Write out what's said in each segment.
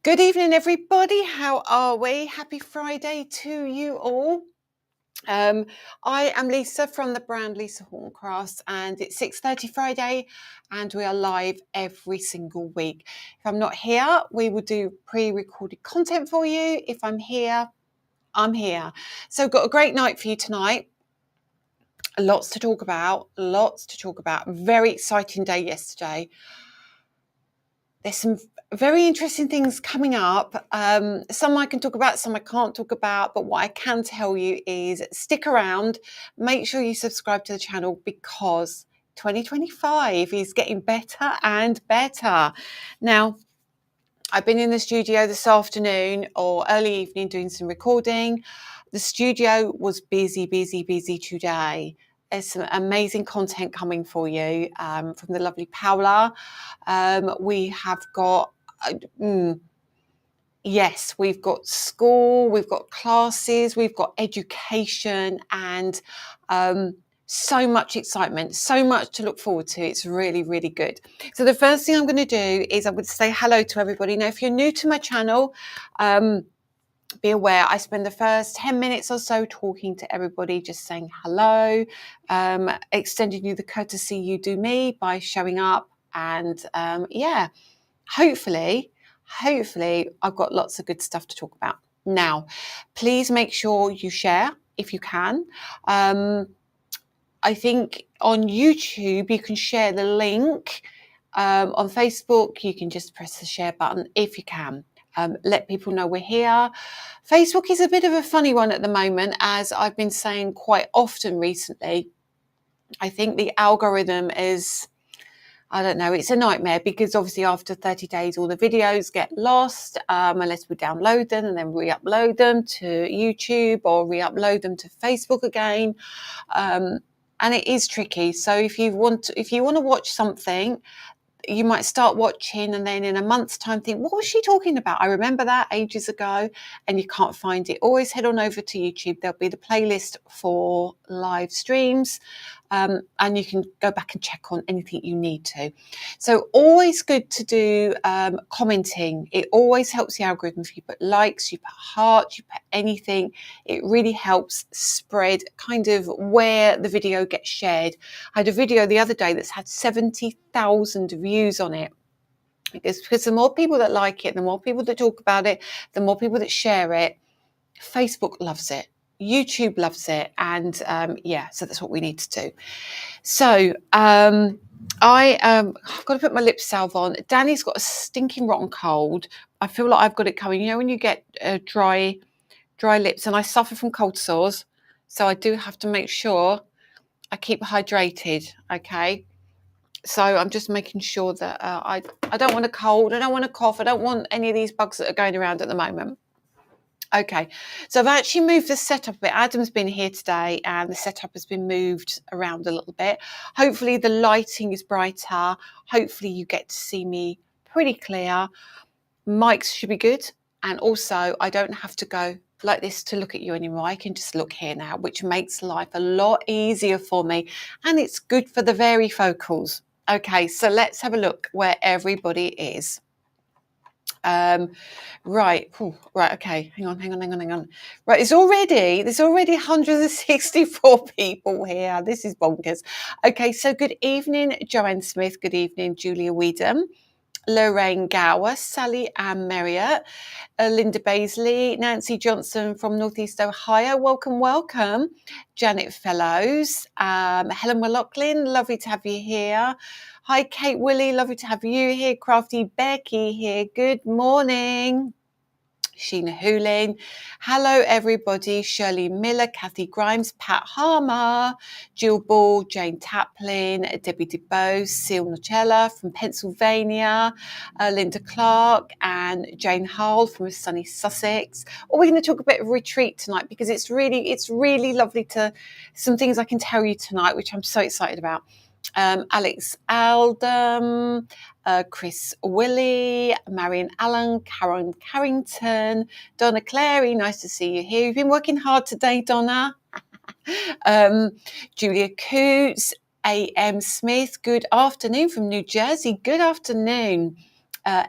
Good evening, everybody. How are we? Happy Friday to you all. I am Lisa from the brand Lisa Horton Crafts, and it's 6:30 Friday, and we are live every single week. If I'm not here, we will do pre-recorded content for you. If I'm here, I'm here. So got a great night for you tonight. Lots to talk about. Very exciting day yesterday. There's some very interesting things coming up. Some I can talk about, some I can't talk about. But what I can tell you is stick around. Make sure you subscribe to the channel because 2025 is getting better and better. Now, I've been in the studio this afternoon or early evening doing some recording. The studio was busy today. There's some amazing content coming for you from the lovely Paula. We have got, yes, we've got school, we've got classes, we've got education, and so much excitement, so much to look forward to. It's really, really good. So the first thing I'm going to do is I'm going to say hello to everybody. Now, if you're new to my channel, be aware I spend the first 10 minutes or so talking to everybody, just saying hello, extending you the courtesy you do me by showing up. And yeah, hopefully I've got lots of good stuff to talk about. Now, please make sure you share if you can. I think on YouTube, you can share the link. On Facebook, you can just press the share button if you can. Let people know we're here. Facebook is a bit of a funny one at the moment, as I've been saying quite often recently. I think the algorithm is, I don't know, it's a nightmare because obviously after 30 days, all the videos get lost unless we download them and then re-upload them to YouTube or re-upload them to Facebook again. And it is tricky. So if you want to watch something, you might start watching and then in a month's time think, what was she talking about? I remember that ages ago, and you can't find it. Always head on over to YouTube. There'll be the playlist for live streams, and you can go back and check on anything you need to. So always good to do commenting. It always helps the algorithm. If you put likes, you put hearts, you put anything, it really helps spread kind of where the video gets shared. I had a video the other day that's had 70,000 views on it. Because the more people that like it, the more people that talk about it, the more people that share it, Facebook loves it. YouTube loves it, and yeah, so that's what we need to do. So I've got to put my lip salve on. Danny's got a stinking rotten cold. I feel like I've got it coming. You know when you get dry lips, and I suffer from cold sores, so I do have to make sure I keep hydrated. Okay, so I'm just making sure that I don't want a cold, I don't want a cough, I don't want any of these bugs that are going around at the moment. Okay, so I've actually moved the setup a bit. Adam's been here today and the setup has been moved around a little bit. Hopefully the lighting is brighter. Hopefully you get to see me pretty clear. Mics should be good. And also I don't have to go like this to look at you anymore. I can just look here now, which makes life a lot easier for me. And it's good for the varifocals. Okay, so let's have a look where everybody is. Right. Okay. Hang on. Right. There's already 164 people here. This is bonkers. Okay. So good evening, Joanne Smith. Good evening, Julia Weedham, Lorraine Gower, Sally Ann Merriott, Linda Baisley, Nancy Johnson from Northeast Ohio. Welcome. Janet Fellows, Helen McLaughlin. Lovely to have you here. Hi, Kate Willie. Lovely to have you here. Crafty Becky here. Good morning. Sheena Hoolin. Hello, everybody. Shirley Miller, Kathy Grimes, Pat Harmer, Jill Ball, Jane Taplin, Debbie DeBose, Seal Nocella from Pennsylvania, Linda Clark, and Jane Hull from sunny Sussex. We're going to talk a bit of retreat tonight because it's really lovely some things I can tell you tonight, which I'm so excited about. Alex Aldam, Chris Willie, Marion Allen, Karen Carrington, Donna Clary, nice to see you here. You've been working hard today, Donna. Julia Coots, A.M. Smith, good afternoon from New Jersey. Good afternoon.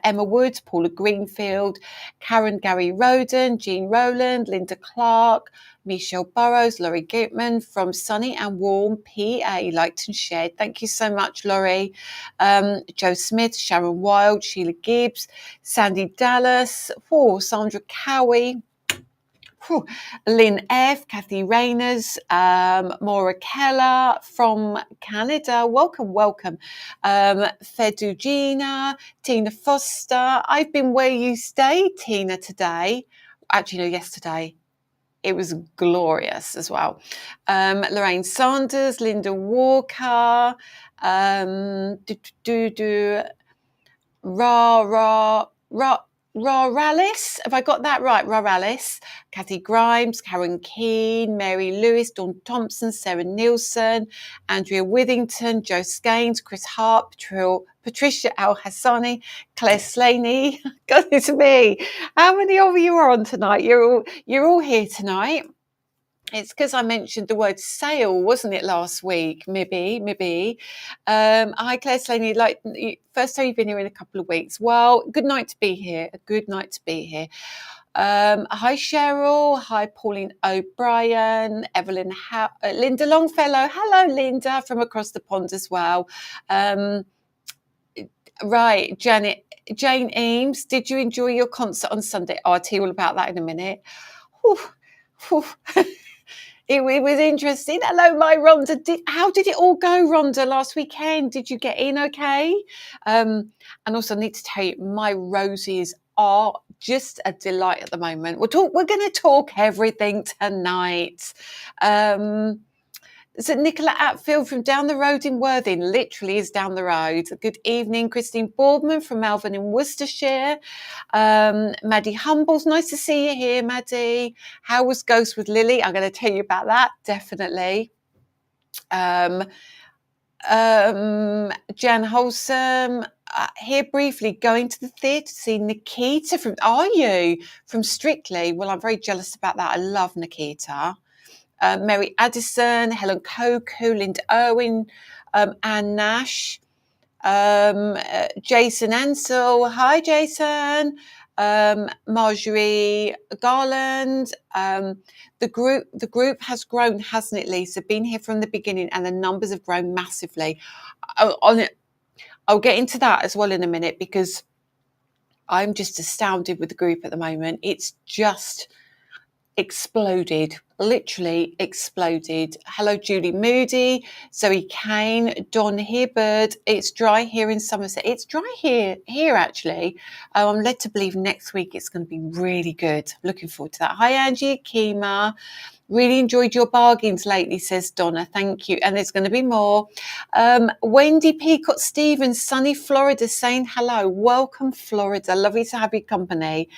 Emma Woods, Paula Greenfield, Karen Gary Roden, Jean Rowland, Linda Clark, Michelle Burrows, Laurie Gutman from Sunny and Warm PA, liked and shared. Thank you so much, Laurie. Joe Smith, Sharon Wild, Sheila Gibbs, Sandy Dallas, Sandra Cowie, Lynn F, Kathy Rayners, Maura Keller from Canada. Welcome. Fedugina, Tina Foster. I've been where you stay, Tina, today. Actually, no, yesterday. It was glorious as well. Lorraine Sanders, Linda Walker, Rallis, have I got that right? Rallis, Kathy Grimes, Karen Keane, Mary Lewis, Dawn Thompson, Sarah Nielsen, Andrea Withington, Joe Scaines, Chris Hart, Patricia Al Hassani, Claire Slaney. God, it's me. How many of you are on tonight? You're all here tonight. It's because I mentioned the word sale, wasn't it, last week? Maybe. Hi, Claire Slaney. First time you've been here in a couple of weeks. Well, good night to be here. A good night to be here. Hi, Cheryl. Hi, Pauline O'Brien. Evelyn, Linda Longfellow. Hello, Linda, from across the pond as well. Right, Jane Eames. Did you enjoy your concert on Sunday? I'll tell you all about that in a minute. It was interesting. Hello, my Rhonda. How did it all go, Rhonda, last weekend? Did you get in okay? And also, I need to tell you, my roses are just a delight at the moment. We're going to talk everything tonight. So Nicola Atfield from down the road in Worthing, literally is down the road. Good evening, Christine Boardman from Malvern in Worcestershire. Maddie Humbles, nice to see you here, Maddie. How was Ghost with Lily? I'm going to tell you about that, definitely. Jan Wholesome, here briefly, going to the theatre to see Nikita from Strictly? Well, I'm very jealous about that. I love Nikita. Mary Addison, Helen Koku, Linda Irwin, Anne Nash, Jason Ansell. Hi, Jason. Marjorie Garland. The group has grown, hasn't it, Lisa? Been here from the beginning, and the numbers have grown massively. I'll get into that as well in a minute, because I'm just astounded with the group at the moment. It's just exploded, literally exploded. Hello, Julie Moody, Zoe Kane, Don Hibbard. It's dry here in Somerset. It's dry here actually. I'm led to believe next week it's going to be really good. Looking forward to that. Hi, Angie Akima. Really enjoyed your bargains lately, says Donna. Thank you. And there's going to be more. Wendy Peacock Stevens, sunny Florida, saying hello. Welcome, Florida. Lovely to have your company.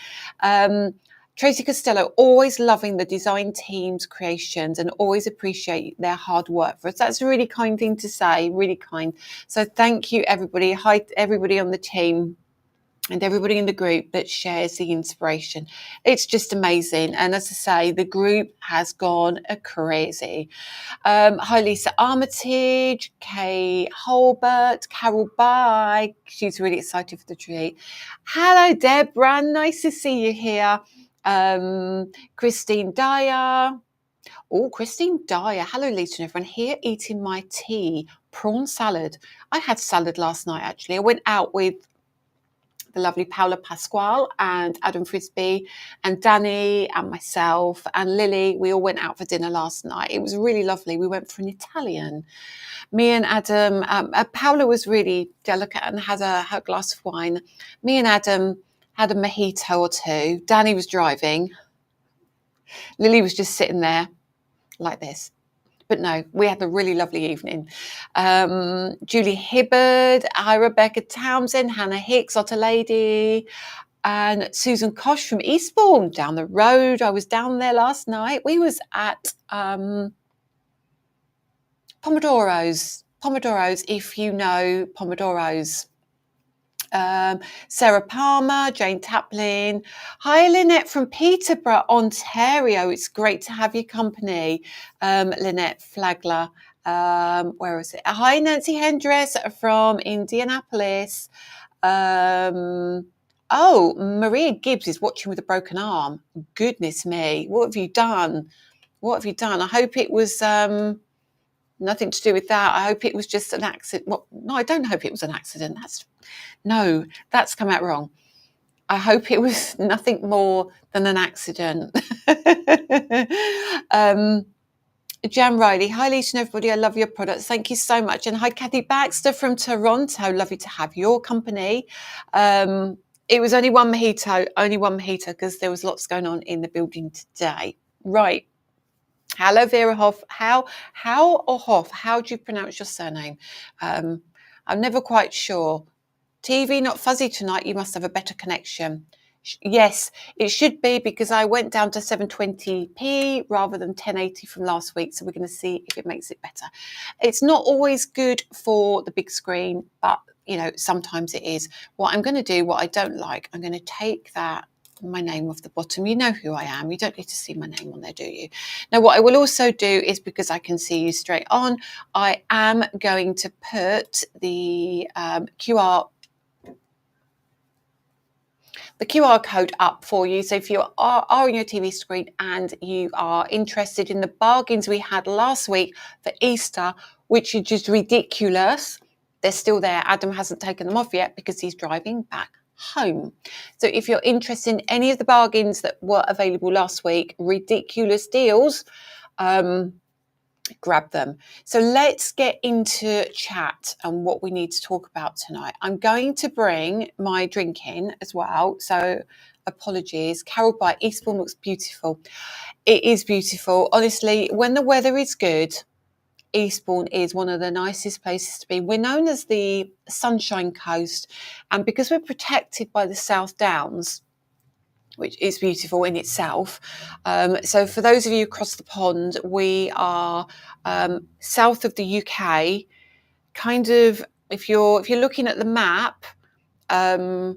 Tracy Costello, always loving the design team's creations and always appreciate their hard work for us. That's a really kind thing to say, really kind. So thank you, everybody. Hi, everybody on the team and everybody in the group that shares the inspiration. It's just amazing. And as I say, the group has gone crazy. Hi, Lisa Armitage, Kay Holbert, Carol Bye. She's really excited for the treat. Hello, Deborah. Nice to see you here. Christine Dyer. Oh, Christine Dyer. Hello, Lisa and everyone. Here eating my tea, prawn salad. I had salad last night, actually. I went out with the lovely Paola Pasquale and Adam Frisbee and Danny and myself and Lily. We all went out for dinner last night. It was really lovely. We went for an Italian. Me and Adam, Paola was really delicate and had her glass of wine. Me and Adam had a mojito or two. Danny was driving. Lily was just sitting there like this. But no, we had a really lovely evening. Julie Hibbard, hi, Rebecca Townsend, Hannah Hicks, Otter Lady, and Susan Kosh from Eastbourne down the road. I was down there last night. We was at Pomodoro's, if you know Pomodoro's. Sarah Palmer, Jane Taplin. Hi, Lynette from Peterborough, Ontario. It's great to have your company. Lynette Flagler. Where is it? Hi, Nancy Hendress from Indianapolis. Oh, Maria Gibbs is watching with a broken arm. Goodness me, what have you done? What have you done? I hope it was nothing to do with that. I hope it was just an accident. Well, no, I don't hope it was an accident. That's come out wrong. I hope it was nothing more than an accident. Jan Riley, hi Lisa and everybody, I love your products. Thank you so much. And hi Kathy Baxter from Toronto, lovely to have your company. It was only one mojito because there was lots going on in the building today. Right. Hello Vera Hoff. How or Hoff, how do you pronounce your surname? I'm never quite sure. TV not fuzzy tonight, you must have a better connection. Yes, it should be, because I went down to 720p rather than 1080 from last week. So we're going to see if it makes it better. It's not always good for the big screen, but sometimes it is. What I'm going to do, what I don't like, I'm going to take my name off the bottom. You know who I am. You don't need to see my name on there, do you? Now, what I will also do is, because I can see you straight on, I am going to put the QR code up for you. So if you are on your TV screen and you are interested in the bargains we had last week for Easter, which are just ridiculous, they're still there. Adam hasn't taken them off yet because he's driving back home. So if you're interested in any of the bargains that were available last week, ridiculous deals, grab them. So let's get into chat and what we need to talk about tonight. I'm going to bring my drink in as well, so apologies. Carol by Eastbourne looks beautiful. It is beautiful. Honestly, when the weather is good, Eastbourne is one of the nicest places to be. We're known as the Sunshine Coast, and because we're protected by the South Downs, which is beautiful in itself. So for those of you across the pond, we are south of the UK, kind of, if you're looking at the map, we're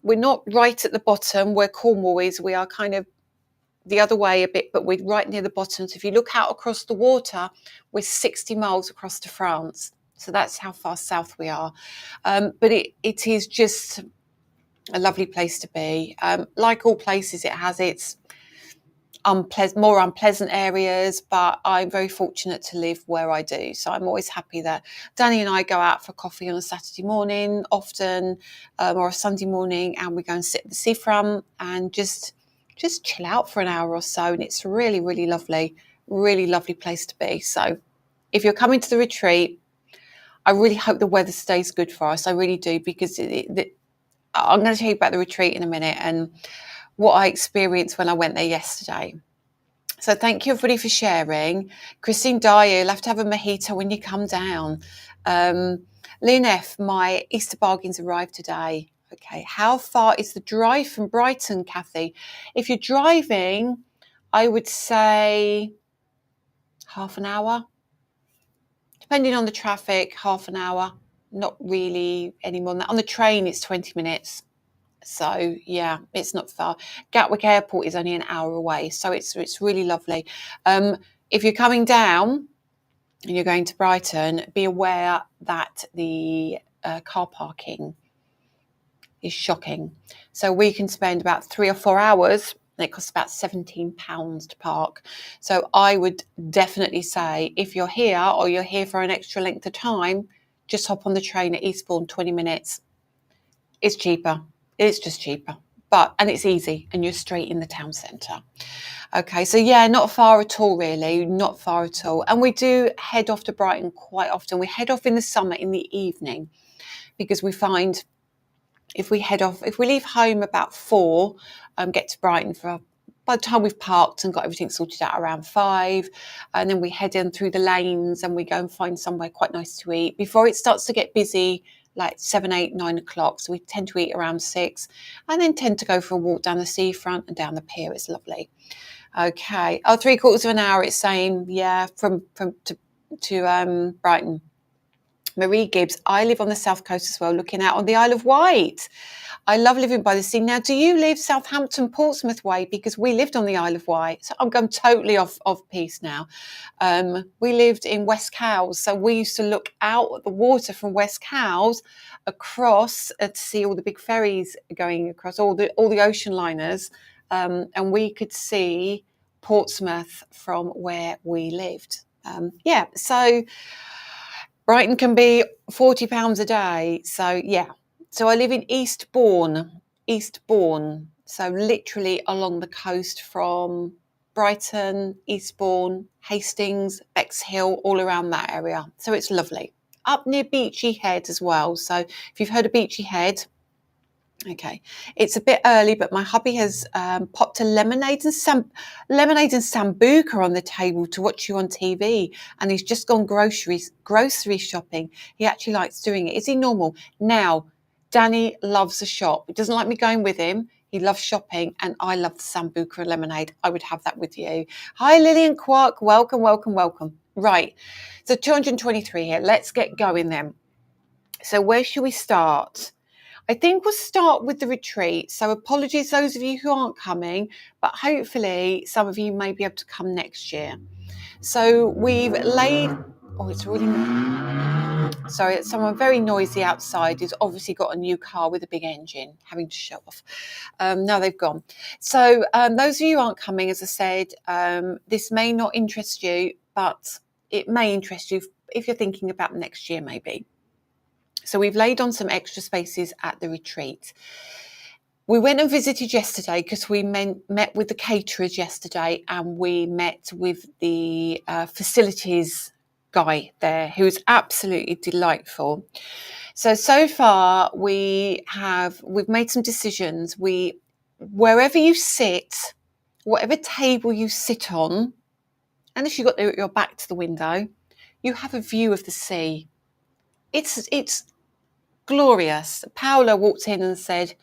not right at the bottom where Cornwall is. We are kind of the other way a bit, but we're right near the bottom. So if you look out across the water, we're 60 miles across to France. So that's how far south we are. But it is just a lovely place to be. Like all places, it has its more unpleasant areas, but I'm very fortunate to live where I do. So I'm always happy that Danny and I go out for coffee on a Saturday morning often, or a Sunday morning, and we go and sit at the seafront and just chill out for an hour or so. And it's really, really lovely place to be. So if you're coming to the retreat, I really hope the weather stays good for us. I really do, because I'm going to tell you about the retreat in a minute and what I experienced when I went there yesterday. So thank you everybody for sharing. Christine Dyer, you'll have to have a mojito when you come down. Lynn F, my Easter bargains arrived today. Okay, how far is the drive from Brighton, Kathy? If you're driving, I would say half an hour. Depending on the traffic, half an hour. Not really any more than that. On the train, it's 20 minutes. So yeah, it's not far. Gatwick Airport is only an hour away, so it's really lovely. If you're coming down and you're going to Brighton, be aware that the car parking is shocking. So we can spend about 3 or 4 hours, and it costs about £17 to park. So I would definitely say, if you're here or you're here for an extra length of time, just hop on the train at Eastbourne, 20 minutes. It's cheaper. It's just cheaper, and it's easy, and you're straight in the town centre. Okay, so yeah, not far at all, really, not far at all. And we do head off to Brighton quite often. We head off in the summer in the evening, because we find if we leave home about 4, get to Brighton by the time we've parked and got everything sorted out around 5, and then we head in through the lanes and we go and find somewhere quite nice to eat before it starts to get busy, like 7, 8, 9 o'clock. So we tend to eat around 6, and then tend to go for a walk down the seafront and down the pier. It's lovely. Okay. 3/4 of an hour, it's saying, yeah, from to Brighton. Marie Gibbs, I live on the south coast as well, looking out on the Isle of Wight. I love living by the sea. Now, do you live Southampton, Portsmouth way? Because we lived on the Isle of Wight. So I'm going totally off piece now. We lived in West Cowes. So we used to look out at the water from West Cowes across to see all the big ferries going across, all the ocean liners. And we could see Portsmouth from where we lived. So Brighton can be £40 a day. So, yeah. So I live in Eastbourne, so literally along the coast from Brighton, Eastbourne, Hastings, Bexhill, all around that area. So it's lovely. Up near Beachy Head as well. So if you've heard of Beachy Head, okay, it's a bit early, but my hubby has popped a lemonade and sambuca on the table to watch you on TV, and he's just gone grocery shopping. He actually likes doing it. Is he normal? Now, Danny loves a shop. He doesn't like me going with him. He loves shopping, and I love the sambuca and lemonade. I would have that with you. Hi, Lillian Quark. Welcome. Right, so 223 here. Let's get going then. So where should we start? I think we'll start with the retreat. So apologies those of you who aren't coming, but hopefully some of you may be able to come next year. So we've laid, it's really, sorry, someone very noisy outside who's obviously got a new car with a big engine having to show off. Now they've gone. So those of you who aren't coming, as I said, this may not interest you, but it may interest you if you're thinking about next year maybe. So we've laid on some extra spaces at the retreat. We went and visited yesterday because we met with the caterers yesterday, and we met with the facilities guy there, who is absolutely delightful. So far we've made some decisions. Wherever you sit, whatever table you sit on, and if you've got your back to the window, you have a view of the sea. It's glorious. Paola walked in and said,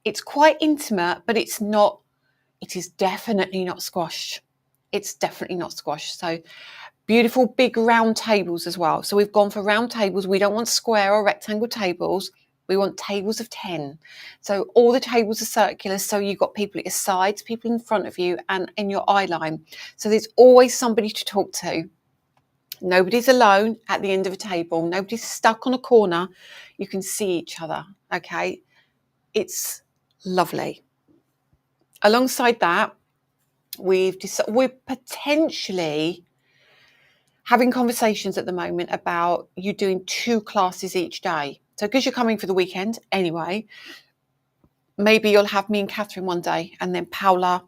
it's quite intimate, but it is definitely not squashed. It's definitely not squashed. So beautiful big round tables as well. So we've gone for round tables. We don't want square or rectangle tables. We want tables of 10. So all the tables are circular. So you've got people at your sides, people in front of you, and in your eye line. So there's always somebody to talk to. Nobody's alone at the end of a table. Nobody's stuck on a corner. You can see each other, okay? It's lovely. Alongside that, we're potentially having conversations at the moment about you doing 2 classes each day. So because you're coming for the weekend anyway, maybe you'll have me and Catherine one day and then Paola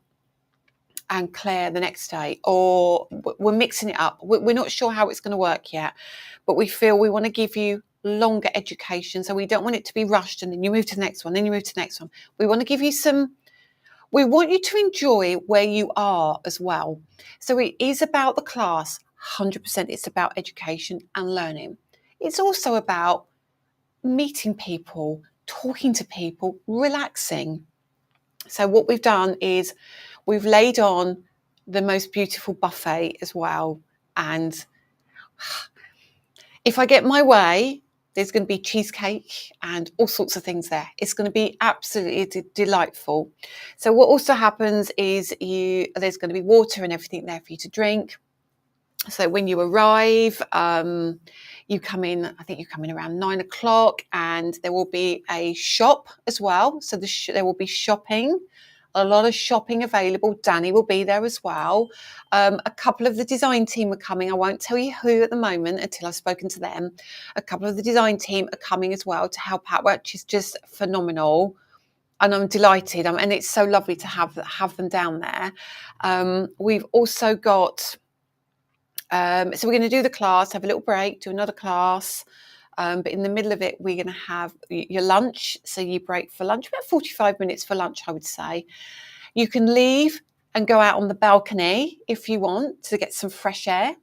and Claire the next day, or we're mixing it up. We're not sure how it's going to work yet, but we feel we want to give you longer education. So we don't want it to be rushed and then you move to the next one, then you move to the next one. We want to give you we want you to enjoy where you are as well. So it is about the class, 100%. It's about education and learning. It's also about meeting people, talking to people, relaxing. So what we've done is we've laid on the most beautiful buffet as well. And if I get my way, there's going to be cheesecake and all sorts of things there. It's going to be absolutely delightful. So what also happens is there's going to be water and everything there for you to drink. So when you arrive, you come in, I think you come in around 9 o'clock, and there will be a shop as well. So there will be shopping, a lot of shopping available. Danny will be there as well. A couple of the design team are coming. I won't tell you who at the moment until I've spoken to them. A couple of the design team are coming as well to help out, which is just phenomenal. And I'm delighted. And it's so lovely to have them down there. We've also got... so we're going to do the class, have a little break, do another class. But in the middle of it, we're going to have your lunch. So you break for lunch, about 45 minutes for lunch, I would say. You can leave and go out on the balcony if you want to get some fresh air.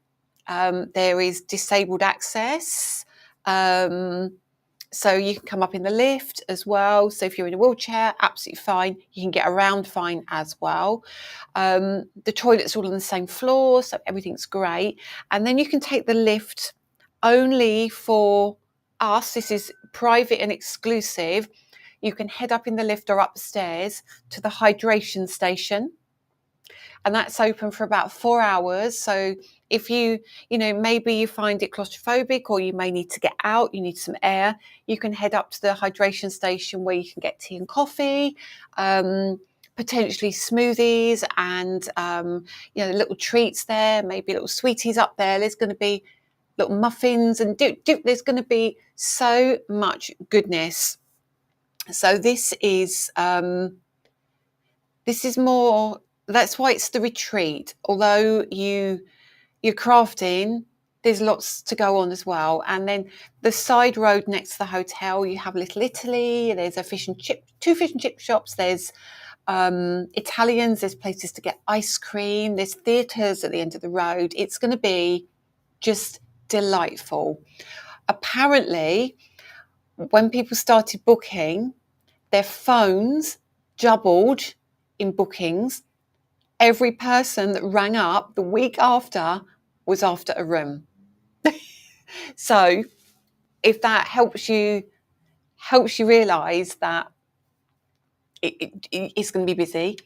There is disabled access. So you can come up in the lift as well. So if you're in a wheelchair, absolutely fine. You can get around fine as well. The toilet's all on the same floor, so everything's great. And then you can take the lift only for us. This is private and exclusive. You can head up in the lift or upstairs to the hydration station, and that's open for about 4 hours. So if maybe you find it claustrophobic, or you may need to get out, you need some air, you can head up to the hydration station where you can get tea and coffee, potentially smoothies, and little treats there, maybe little sweeties up there. There's going to be little muffins, and there's going to be so much goodness. So this is more. That's why it's the retreat. Although you're crafting, there's lots to go on as well. And then the side road next to the hotel, you have Little Italy. There's two fish and chip shops. There's Italians. There's places to get ice cream. There's theatres at the end of the road. It's going to be just delightful. Apparently, when people started booking, their phones doubled in bookings. Every person that rang up the week after was after a room. So if that helps you realise that it's going to be busy.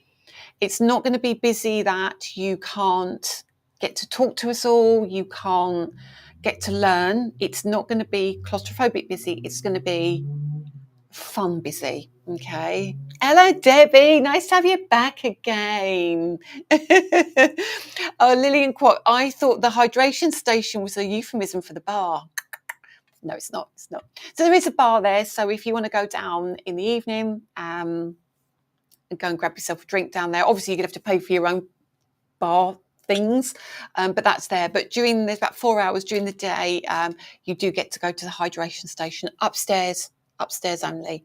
It's not going to be busy that you can't get to talk to us all, you can't get to learn. It's not going to be claustrophobic busy. It's going to be fun busy. Okay. Hello, Debbie. Nice to have you back again. Oh, Lillian quote, I thought the hydration station was a euphemism for the bar. No, it's not. It's not. So there is a bar there. So if you want to go down in the evening and go and grab yourself a drink down there, obviously you're going to have to pay for your own bar things, but that's there. But there's about 4 hours during the day, you do get to go to the hydration station upstairs only.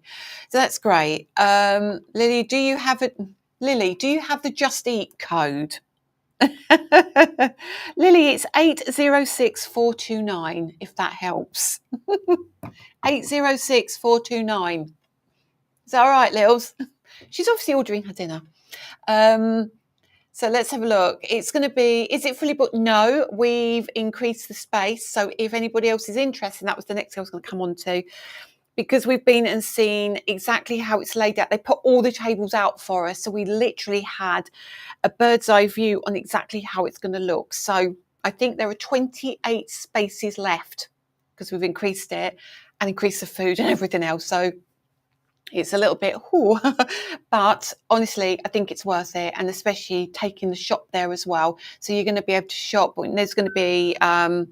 So that's great. Lily, do you have the Just Eat code? Lily, it's 806429, if that helps. 806429. Is that all right, Lils? She's obviously ordering her dinner. So let's have a look. It's going to be, is it fully booked? No, we've increased the space. So if anybody else is interested, that was the next thing I was going to come on to, because we've been and seen exactly how it's laid out. They put all the tables out for us. So we literally had a bird's eye view on exactly how it's going to look. So I think there are 28 spaces left because we've increased it and increased the food and everything else. So it's a little bit, but honestly, I think it's worth it. And especially taking the shop there as well. So you're going to be able to shop. There's going to be a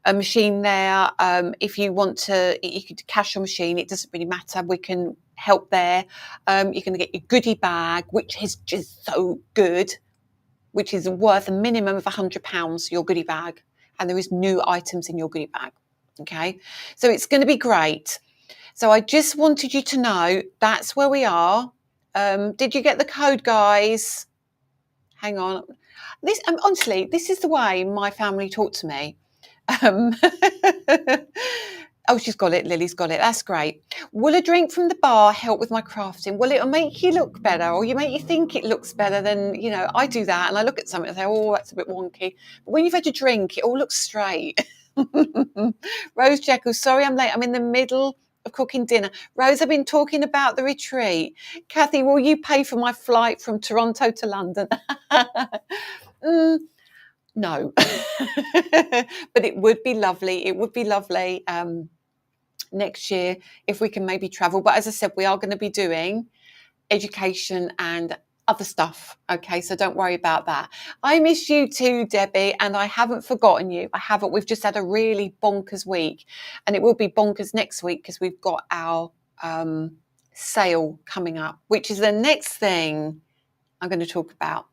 machine there. If you want to, you could cash your machine. It doesn't really matter. We can help there. You're going to get your goodie bag, which is just so good, which is worth a minimum of £100, your goodie bag. And there is new items in your goodie bag. Okay. So it's going to be great. So I just wanted you to know that's where we are. Did you get the code, guys? Hang on. Honestly, this is the way my family talk to me. Oh, she's got it. Lily's got it. That's great. Will a drink from the bar help with my crafting? Well, it'll make you look better, or you make you think it looks better than, I do that and I look at something and say, oh, that's a bit wonky. But when you've had a drink, it all looks straight. Rose Jekyll, sorry I'm late. I'm in the middle of cooking dinner. Rose, I've been talking about the retreat. Kathy, will you pay for my flight from Toronto to London? No. But it would be lovely. It would be lovely next year if we can maybe travel. But as I said, we are going to be doing education and other stuff. Okay, so don't worry about that. I miss you too, Debbie, and I haven't forgotten you. I haven't. We've just had a really bonkers week, and it will be bonkers next week because we've got our sale coming up, which is the next thing I'm going to talk about.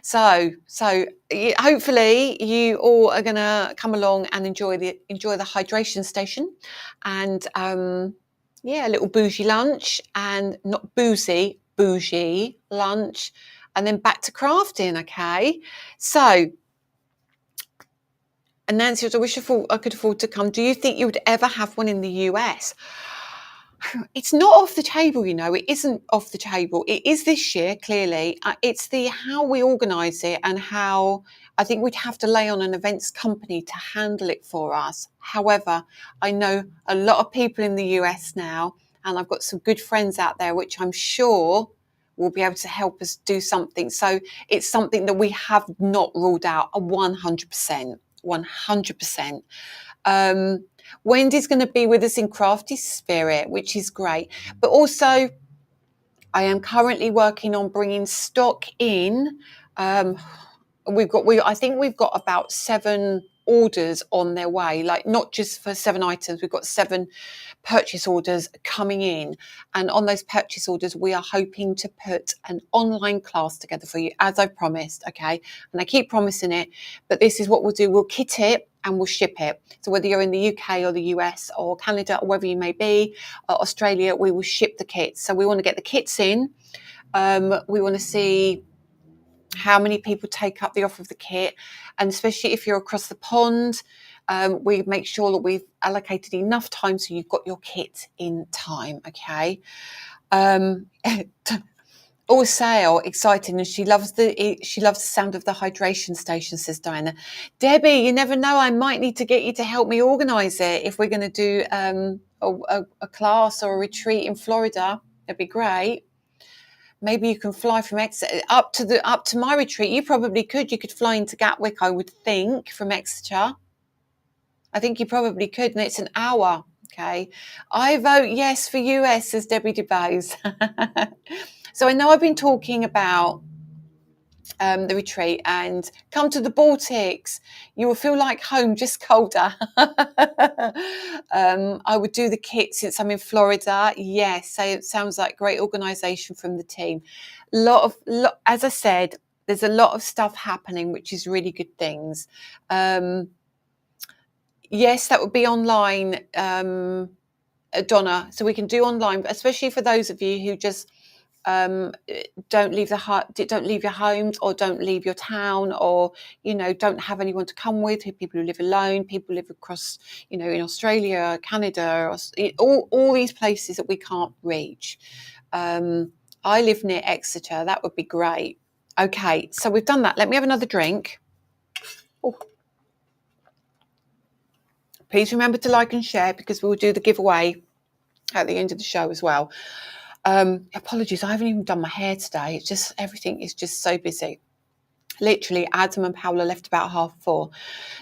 So hopefully you all are going to come along and enjoy the hydration station, and a little bougie lunch, and not boozy. Bougie lunch, and then back to crafting. Okay, so, and Nancy, I wish I could afford to come. Do you think you would ever have one in the US? it's not off the table, you know. It isn't off the table. It is this year, clearly. It's the how we organise it and how I think we'd have to lay on an events company to handle it for us. However, I know a lot of people in the US now, and I've got some good friends out there, which I'm sure will be able to help us do something. So it's something that we have not ruled out 100%. 100%. Wendy's going to be with us in Crafty Spirit, which is great. But also, I am currently working on bringing stock in. I think we've got about 7 orders on their way, like not just for 7 items. We've got 7 purchase orders coming in, and on those purchase orders we are hoping to put an online class together for you, as I promised. Okay, and I keep promising it, but this is what we'll do. We'll kit it and we'll ship it. So whether you're in the UK or the US or Canada or wherever you may be, Australia, we will ship the kits. So we want to get the kits in. We want to see how many people take up the offer of the kit, and especially if you're across the pond, we make sure that we've allocated enough time so you've got your kit in time. Okay. All sale, exciting, and she loves the sound of the hydration station, says Diana. Debbie, you never know, I might need to get you to help me organise it if we're going to do a class or a retreat in Florida. That'd be great. Maybe you can fly from Exeter up to my retreat. You probably could. You could fly into Gatwick, I would think, from Exeter. I think you probably could, and it's an hour. Okay, I vote yes for US, says Debbie DeBose. So I know I've been talking about the retreat, and come to the Baltics. You will feel like home, just colder. I would do the kit since I'm in Florida. Yes, so it sounds like great organisation from the team. As I said, there's a lot of stuff happening, which is really good things. Yes, that would be online, Donna. So we can do online, especially for those of you who just don't leave your homes, or don't leave your town, or don't have anyone to come with. People who live alone, people who live across in Australia, Canada, all these places that we can't reach. I live near Exeter. That would be great. Okay, so we've done that. Let me have another drink. Oh. Please remember to like and share, because we'll do the giveaway at the end of the show as well. Apologies, I haven't even done my hair today. It's just, everything is just so busy. Literally, Adam and Paula left about 4:30.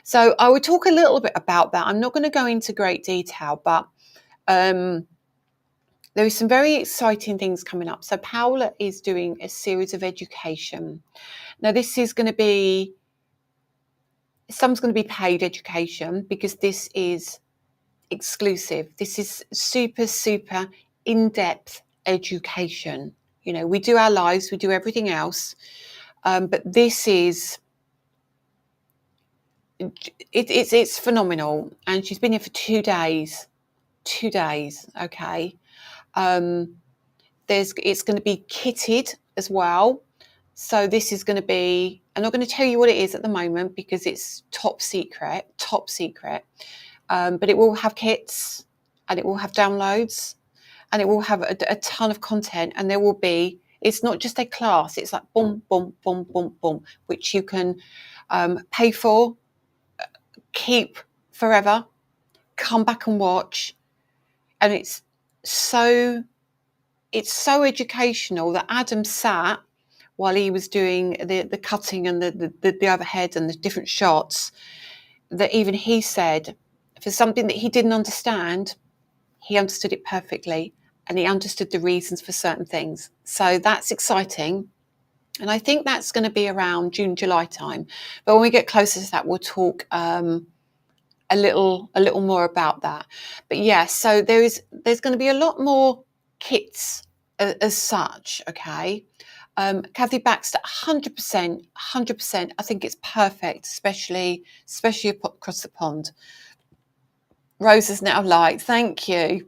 So I will talk a little bit about that. I'm not going to go into great detail, but there is some very exciting things coming up. So Paula is doing a series of education. Now, this is going to be, some's going to be paid education, because this is exclusive. This is super, super in-depth education. We do our lives, we do everything else, but this is it's phenomenal. And she's been here for 2 days. Okay. It's going to be kitted as well. So this is going to be, I'm not going to tell you what it is at the moment, because it's top secret, but it will have kits, and it will have downloads, and it will have a ton of content. And there will be, it's not just a class, it's like boom, boom, boom, boom, boom, which you can pay for, keep forever, come back and watch. And it's so educational that Adam sat while he was doing the cutting and the overhead and the different shots, that even he said, for something that he didn't understand, he understood it perfectly, and he understood the reasons for certain things. So that's exciting. And I think that's going to be around June, July time. But when we get closer to that, we'll talk a little more about that. But yeah, so there's going to be a lot more kits as such. Okay. Kathy Baxter, 100%. I think it's perfect, especially across the pond. Rose is now light. Thank you.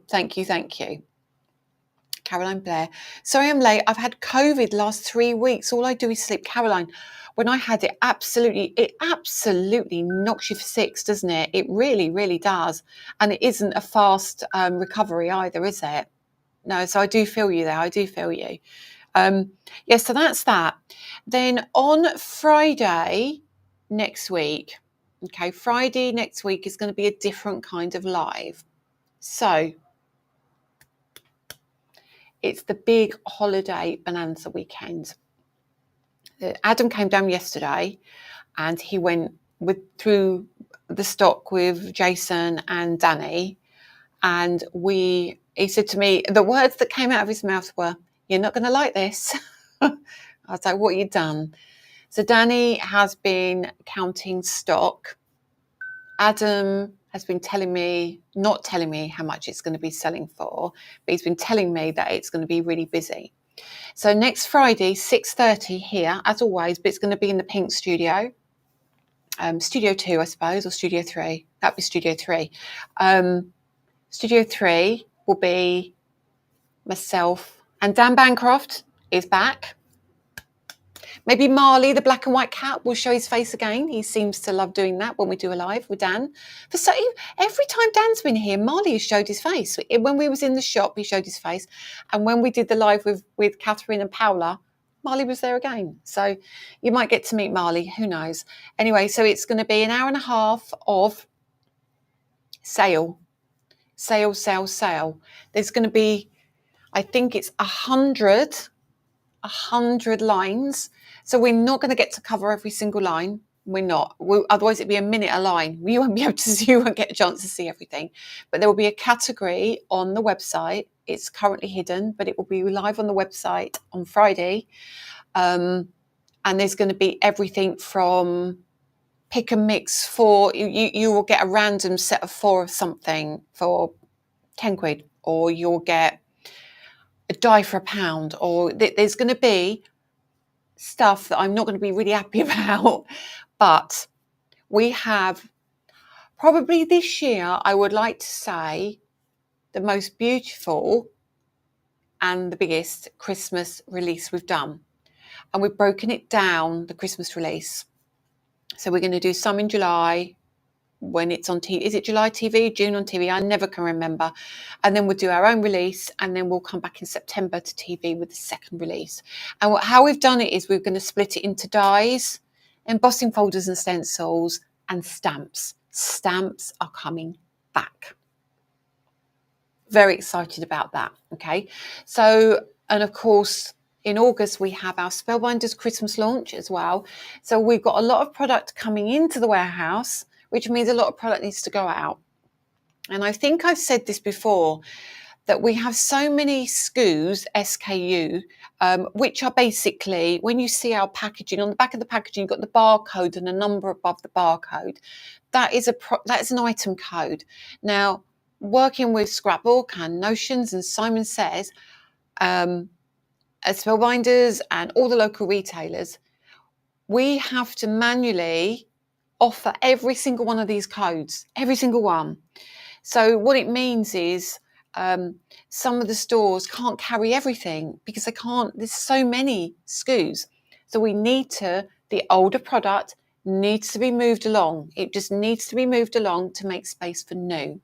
Caroline Blair. Sorry I'm late. I've had COVID last 3 weeks. All I do is sleep. Caroline, when I had it, absolutely knocks you for 6, doesn't it? It really, really does. And it isn't a fast recovery either, is it? No, so I do feel you there. I do feel you. So that's that. Then on Friday next week, okay, Friday next week is going to be a different kind of live. So it's the big holiday bonanza weekend. Adam came down yesterday and he went through the stock with Jason and Danny, and he said to me, the words that came out of his mouth were, "You're not going to like this." I was like, "What have you done?" So Danny has been counting stock. Adam has been not telling me how much it's going to be selling for, but he's been telling me that it's going to be really busy. So next Friday, 6:30 here, as always, but it's going to be in the Pink Studio. Studio 2, I suppose, or Studio 3. That'd be Studio 3. Studio 3 will be myself, and Dan Bancroft is back. Maybe Marley, the black and white cat, will show his face again. He seems to love doing that when we do a live with Dan. Every time Dan's been here, Marley has showed his face. When we was in the shop, he showed his face. And when we did the live with Catherine and Paola, Marley was there again. So you might get to meet Marley. Who knows? Anyway, so it's going to be an hour and a half of sale. There's going to be, I think it's 100 lines. So we're not going to get to cover every single line. We're not. Otherwise, it'd be a minute a line. You won't be able to see, you won't get a chance to see everything. But there will be a category on the website. It's currently hidden, but it will be live on the website on Friday. And there's going to be everything from pick and mix for, you will get a random set of 4 of something for 10 quid, or you'll get a die for £1, or there's going to be stuff that I'm not going to be really happy about. But we have probably this year, I would like to say, the most beautiful and the biggest Christmas release we've done. And we've broken it down, the Christmas release. So we're going to do some in July, when it's on TV. Is it July TV, June on TV? I never can remember. And then we'll do our own release, and then we'll come back in September to TV with the second release. And how we've done it is we're going to split it into dies, embossing folders and stencils, and stamps. Stamps are coming back. Very excited about that. Okay. So, and of course, in August, we have our Spellbinders Christmas launch as well. So we've got a lot of product coming into the warehouse, which means a lot of product needs to go out. And I think I've said this before, that we have so many SKU, which are basically, when you see our packaging, on the back of the packaging, you've got the barcode and a number above the barcode. That is an item code. Now, working with Scrapbook and Notions and Simon Says, as Spellbinders and all the local retailers, we have to manually offer every single one of these codes, every single one. So what it means is some of the stores can't carry everything because there's so many SKUs. So the older product needs to be moved along. It just needs to be moved along to make space for new.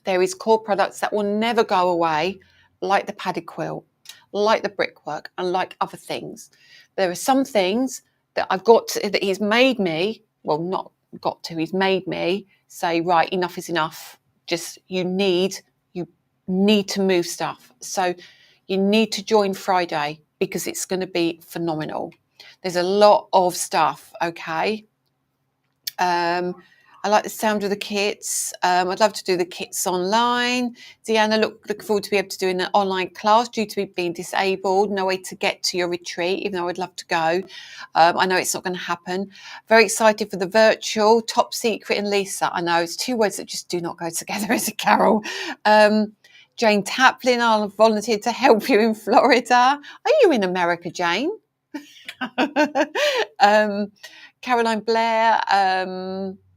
There is core products that will never go away, like the padded quilt, like the brickwork, and like other things. There are some things that that he's made me, well, not got to, he's made me say, right, enough is enough. Just, you need to move stuff. So you need to join Friday because it's going to be phenomenal. There's a lot of stuff, okay? I like the sound of the kits. I'd love to do the kits online. Deanna, look forward to be able to do an online class due to being disabled. No way to get to your retreat, even though I'd love to go. I know it's not going to happen. Very excited for the virtual, Top Secret and Lisa. I know it's 2 words that just do not go together, as a Carol. Jane Taplin, I'll volunteer to help you in Florida. Are you in America, Jane? Caroline Blair,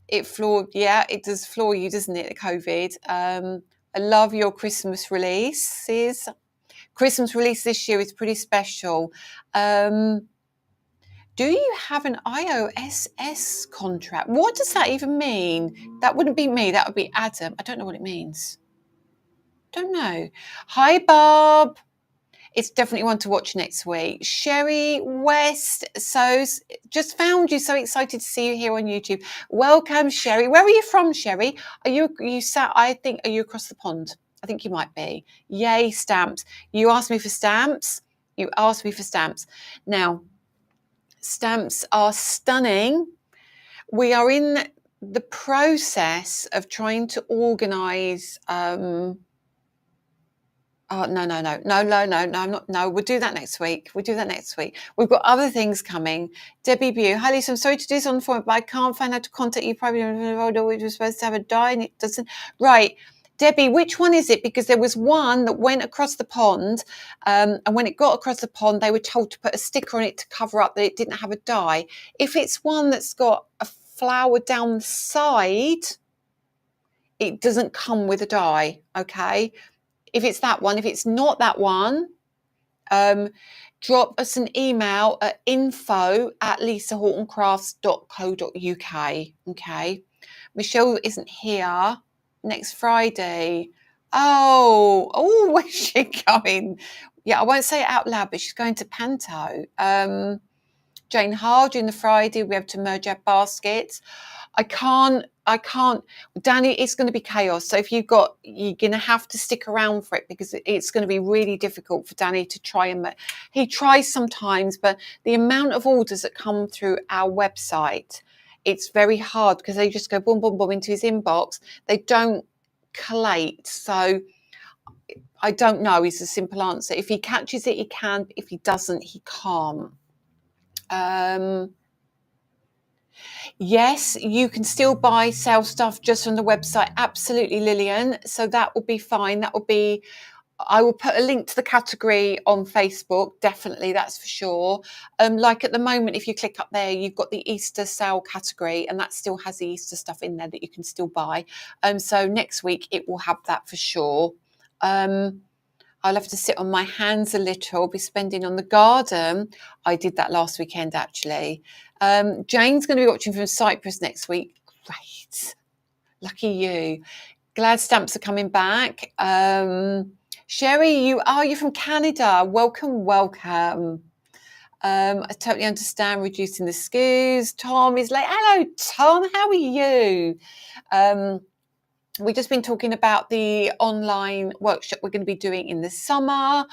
it does floor you, doesn't it, the COVID? I love your Christmas releases. Christmas release this year is pretty special. Do you have an IOSS contract? What does that even mean? That wouldn't be me, that would be Adam. I don't know what it means. don't know. Hi, Bob. It's definitely one to watch next week. Sherry West, so just found you. So excited to see you here on YouTube. Welcome, Sherry. Where are you from, Sherry? Are you sat? I think, are you across the pond? I think you might be. Yay, stamps. You asked me for stamps. You asked me for stamps. Now, stamps are stunning. We are in the process of trying to organise. Oh, no, I'm not. No, we'll do that next week. We'll do that next week. We've got other things coming. Debbie Bew. Hi, Lisa. I'm sorry to do this on the phone, but I can't find out to contact you. Probably we were supposed to have a die and it doesn't. Right. Debbie, which one is it? Because there was one that went across the pond, and when it got across the pond, they were told to put a sticker on it to cover up that it didn't have a die. If it's one that's got a flower down the side, it doesn't come with a die, okay? If it's that one, if it's not that one, drop us an email at info@lisahortoncrafts.co.uk. Okay. Michelle isn't here next Friday. Oh, where's she going? Yeah, I won't say it out loud, but she's going to Panto. Jane Hard during the Friday, we have to merge our baskets. I can't, Danny, it's going to be chaos. So if you're going to have to stick around for it because it's going to be really difficult for Danny to try and, he tries sometimes, but the amount of orders that come through our website, it's very hard because they just go boom, boom, boom into his inbox. They don't collate. So I don't know is the simple answer. If he catches it, he can. If he doesn't, he can't. Yes, you can still buy sale stuff just from the website. Absolutely, Lillian. So that will be fine. That will be, I will put a link to the category on Facebook. Definitely, that's for sure. Like at the moment, if you click up there, you've got the Easter sale category, and that still has the Easter stuff in there that you can still buy. So next week it will have that for sure. I'll have to sit on my hands a little, be spending on the garden. I did that last weekend, actually. Jane's going to be watching from Cyprus next week. Great. Lucky you. Glad stamps are coming back. Sherry, you're from Canada. Welcome, welcome. I totally understand reducing the SKUs. Tom is like, hello, Tom, how are you? We've just been talking about the online workshop we're going to be doing in the summer.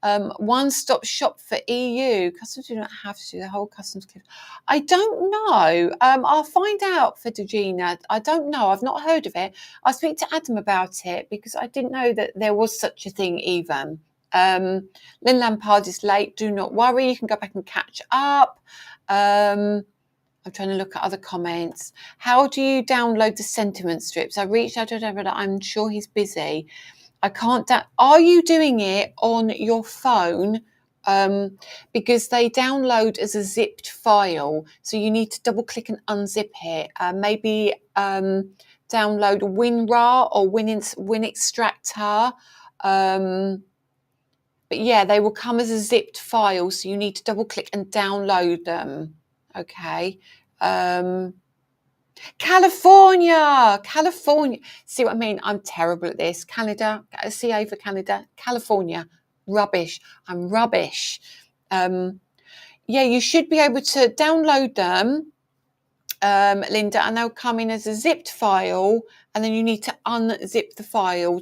One-stop shop for EU. Customers do not have to do the whole customs clearance. I don't know. I'll find out for Degina. I don't know. I've not heard of it. I'll speak to Adam about it because I didn't know that there was such a thing even. Lynn Lampard is late. Do not worry. You can go back and catch up. I'm trying to look at other comments. How do you download the sentiment strips? I reached out to him, but I'm sure he's busy. I can't. Are you doing it on your phone? Because they download as a zipped file. So you need to double click and unzip it. Maybe download WinRAR or Win Extractor. But yeah, they will come as a zipped file. So you need to double click and download them. Okay. California. See what I mean? I'm terrible at this. Canada, CA for Canada. California, rubbish. I'm rubbish. Yeah, you should be able to download them, Linda, and they'll come in as a zipped file, and then you need to unzip the file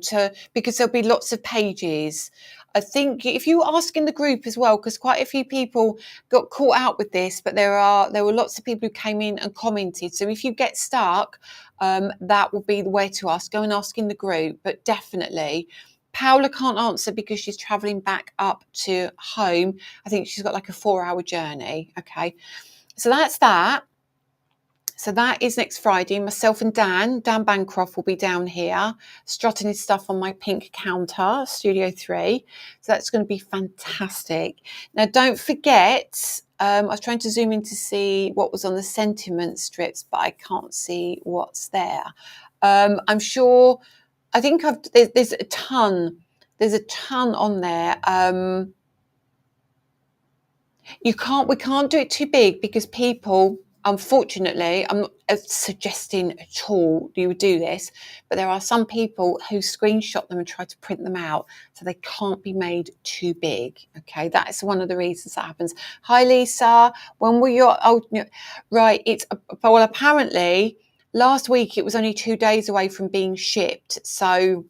because there'll be lots of pages. I think if you ask in the group as well, because quite a few people got caught out with this, but there were lots of people who came in and commented. So if you get stuck, that will be the way to ask. Go and ask in the group. But definitely, Paola can't answer because she's travelling back up to home. I think she's got like a 4-hour journey. Okay, so that's that. So that is next Friday. Myself and Dan Bancroft will be down here strutting his stuff on my pink counter, Studio 3. So that's going to be fantastic. Now, don't forget, I was trying to zoom in to see what was on the sentiment strips, but I can't see what's there. I'm sure, I think there's a ton. There's a ton on there. We can't do it too big because people unfortunately, I'm not suggesting at all you would do this, but there are some people who screenshot them and try to print them out so they can't be made too big. Okay, that's one of the reasons that happens. Hi, Lisa. When were your right? It's well, apparently last week it was only 2 days away from being shipped. So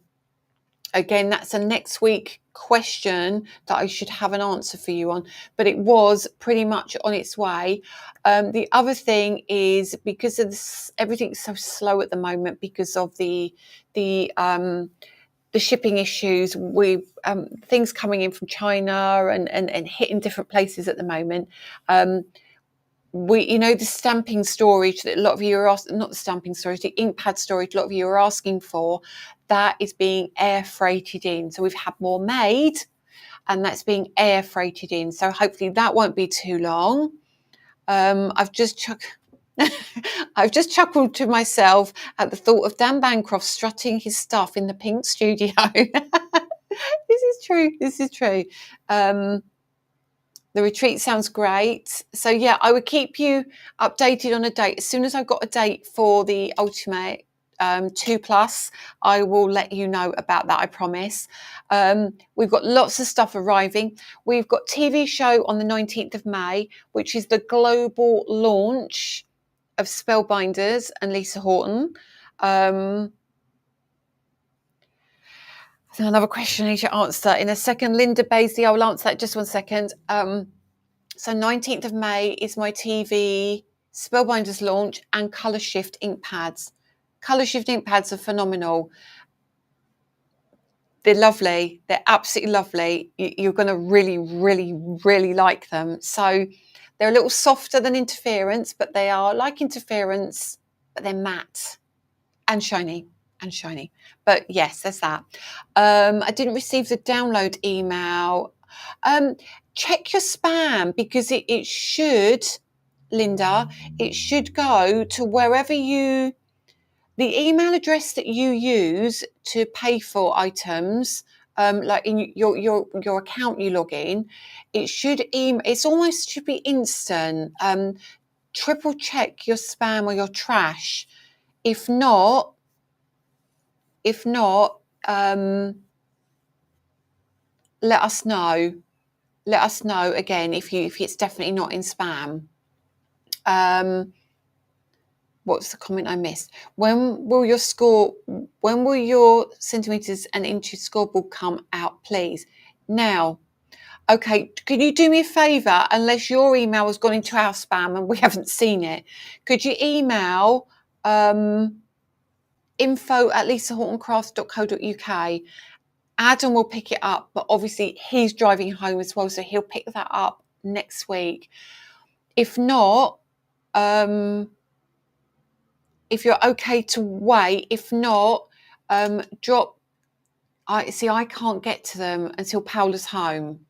again, that's a next week question that I should have an answer for you on, but it was pretty much on its way. The other thing is, because of this, everything's so slow at the moment because of the shipping issues, we things coming in from China and hitting different places at the moment. The stamping storage that a lot of you are asking, not the stamping storage, the ink pad storage a lot of you are asking for, that is being air freighted in. So we've had more made and that's being air freighted in. So hopefully that won't be too long. I've just chuckled to myself at the thought of Dan Bancroft strutting his stuff in the pink studio. This is true. The retreat sounds great. So yeah, I would keep you updated on a date. As soon as I've got a date for the Ultimate 2+, I will let you know about that, I promise. We've got lots of stuff arriving. We've got TV show on the 19th of May, which is the global launch of Spellbinders and Lisa Horton. Another question I need to answer in a second. Linda Baisley, I will answer that just 1 second. So 19th of May is my TV Spellbinders launch and Colour Shift ink pads. Colour Shift ink pads are phenomenal. They're lovely. They're absolutely lovely. You're going to really, really, really like them. So they're a little softer than Interference, but they are like Interference, but they're matte and shiny. But yes, there's that. I didn't receive the download email. Check your spam, because it should, Linda, it should go to wherever the email address that you use to pay for items, like in your account you log in, it should it's almost should be instant. Triple check your spam or your trash. If not, let us know. Let us know again if it's definitely not in spam. What's the comment I missed? When will your centimeters and inches scoreboard come out, please? Now, okay, can you do me a favour? Unless your email has gone into our spam and we haven't seen it, could you email info@lisahortoncrafts.co.uk? Adam will pick it up, but obviously he's driving home as well, so he'll pick that up next week. If not, if you're okay to wait, if not, I can't get to them until Paola's home.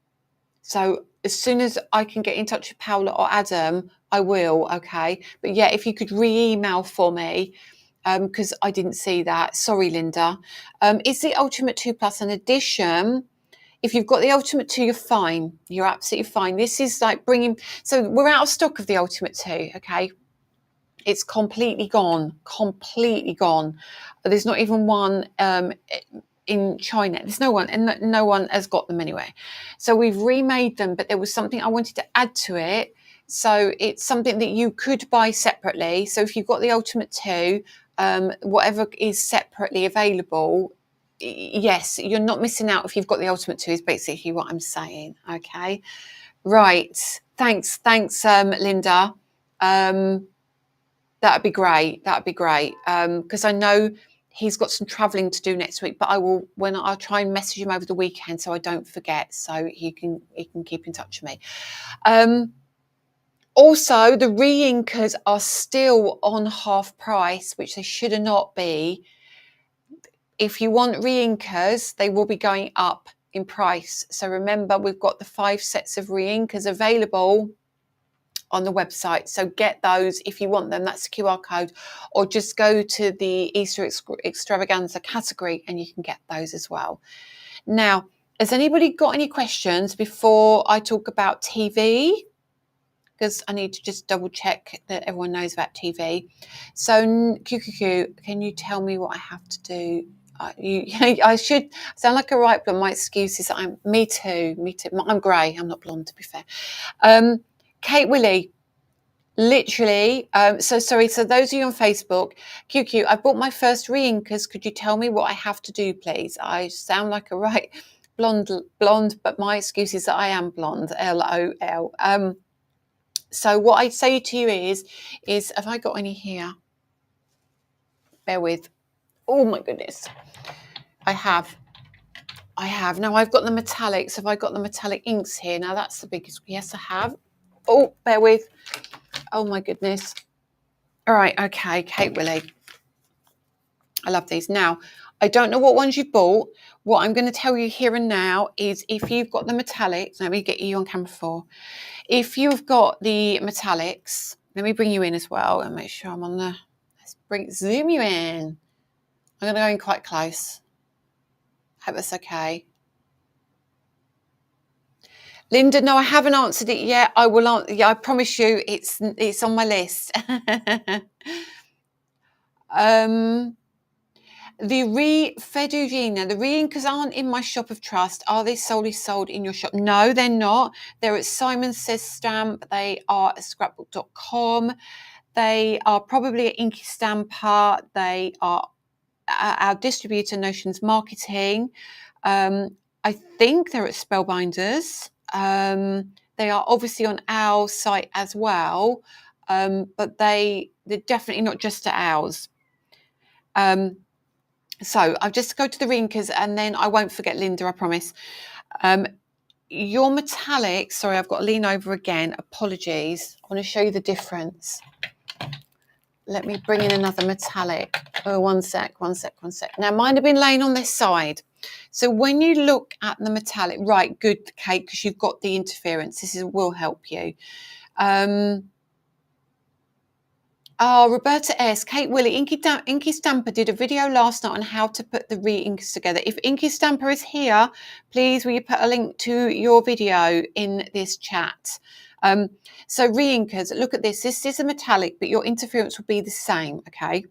So as soon as I can get in touch with Paola or Adam, I will, okay? But yeah, if you could re-email for me, because I didn't see that. Sorry, Linda. Is the Ultimate 2+ an addition? If you've got the Ultimate 2, you're fine. You're absolutely fine. This is like so we're out of stock of the Ultimate 2, okay? It's completely gone. There's not even one in China. There's no one, and no one has got them anyway. So we've remade them, but there was something I wanted to add to it. So it's something that you could buy separately. So if you've got the Ultimate 2, whatever is separately available, yes, you're not missing out if you've got the Ultimate 2, is basically what I'm saying. Okay, right. Thanks, Linda. That'd be great. Because I know he's got some travelling to do next week, but I'll try and message him over the weekend so I don't forget, so he can keep in touch with me. Also, the re-inkers are still on half price, which they should not be. If you want re-inkers, they will be going up in price. So remember, we've got the 5 sets of re-inkers available on the website. So get those if you want them. That's the QR code. Or just go to the Easter Extravaganza category and you can get those as well. Now, has anybody got any questions before I talk about TV? because I need to just double check that everyone knows about TV. So QQQ, can you tell me what I have to do? I should sound like a right blonde. My excuse is me too. I'm grey. I'm not blonde, to be fair. Kate Willie, literally. So sorry. So those of you on Facebook, QQ, I bought my first Reinkers. Could you tell me what I have to do, please? I sound like a right blonde, but my excuse is that I am blonde. LOL. So what I say to you is have I got any here? Bear with. Oh my goodness. I have. Now I've got the metallics. Have I got the metallic inks here? Now that's the biggest. Yes, I have. Oh, bear with. Oh my goodness. All right. Okay. Kate Willie. I love these. Now, I don't know what ones you bought. What I'm going to tell you here and now is if you've got the metallics, let me get you on camera 4. If you've got the metallics, let me bring you in as well and make sure I'm on the, zoom you in. I'm going to go in quite close. Hope that's okay. Linda, no, I haven't answered it yet. I will answer. Yeah, I promise you, it's on my list. The Fedugina, the Reinkers aren't in my shop of trust. Are they solely sold in your shop? No, they're not. They're at Simon Says Stamp. They are at scrapbook.com. They are probably at Inky Stamper. They are our distributor, Notions Marketing. I think they're at Spellbinders. They are obviously on our site as well, but they're definitely not just at ours. So I'll just go to the Reinkers and then I won't forget Linda, I promise. Your metallic, sorry, I've got to lean over again. Apologies. I want to show you the difference. Let me bring in another metallic. Oh, one sec. Now, mine have been laying on this side. So when you look at the metallic, right, good, Kate, because you've got the interference. This will help you. Roberta S. Kate Willie, Inky Stamper did a video last night on how to put the re-inks together. If Inky Stamper is here, please will you put a link to your video in this chat. So re-inkers, look at this. This is a metallic, but your interference will be the same, okay?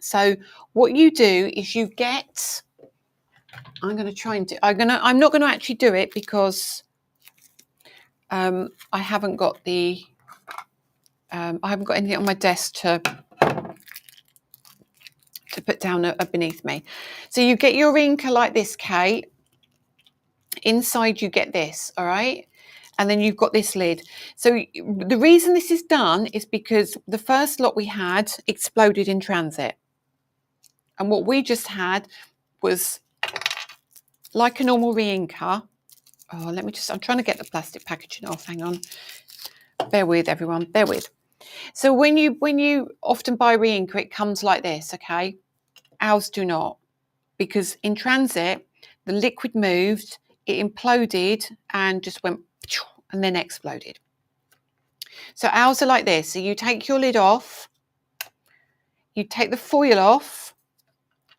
So what you do is you get, I'm going to try and do, I'm not going to actually do it because I haven't got the, I haven't got anything on my desk to put down beneath me. So you get your Reinker like this, Kate. Inside you get this, all right? And then you've got this lid. So the reason this is done is because the first lot we had exploded in transit. And what we just had was like a normal Reinker. Oh, I'm trying to get the plastic packaging off. Hang on. Bear with, everyone. Bear with. So when you often buy Reinker, it comes like this, okay? Ours do not. Because in transit, the liquid moved, it imploded and just went and then exploded. So ours are like this. So you take your lid off, you take the foil off,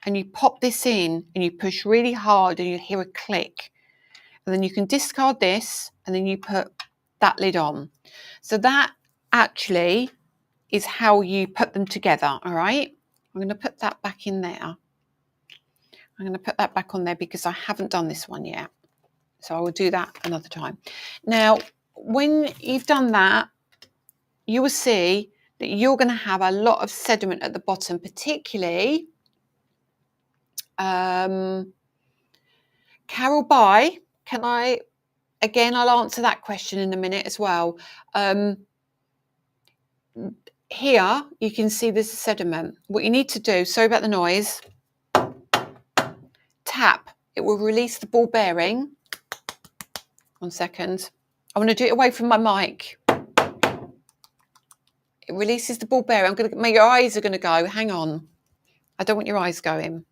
and you pop this in and you push really hard and you hear a click. And then you can discard this and then you put that lid on. So that actually is how you put them together, all right? I'm going to put that back in there. I'm going to put that back on there because I haven't done this one yet. So I will do that another time. Now, when you've done that, you will see that you're going to have a lot of sediment at the bottom, particularly Carol Bye. I'll answer that question in a minute as well. Here, you can see there's sediment. What you need to do, sorry about the noise, tap. It will release the ball bearing. 1 second. I want to do it away from my mic. It releases the ball bearing. Your eyes are going to go. Hang on. I don't want your eyes going.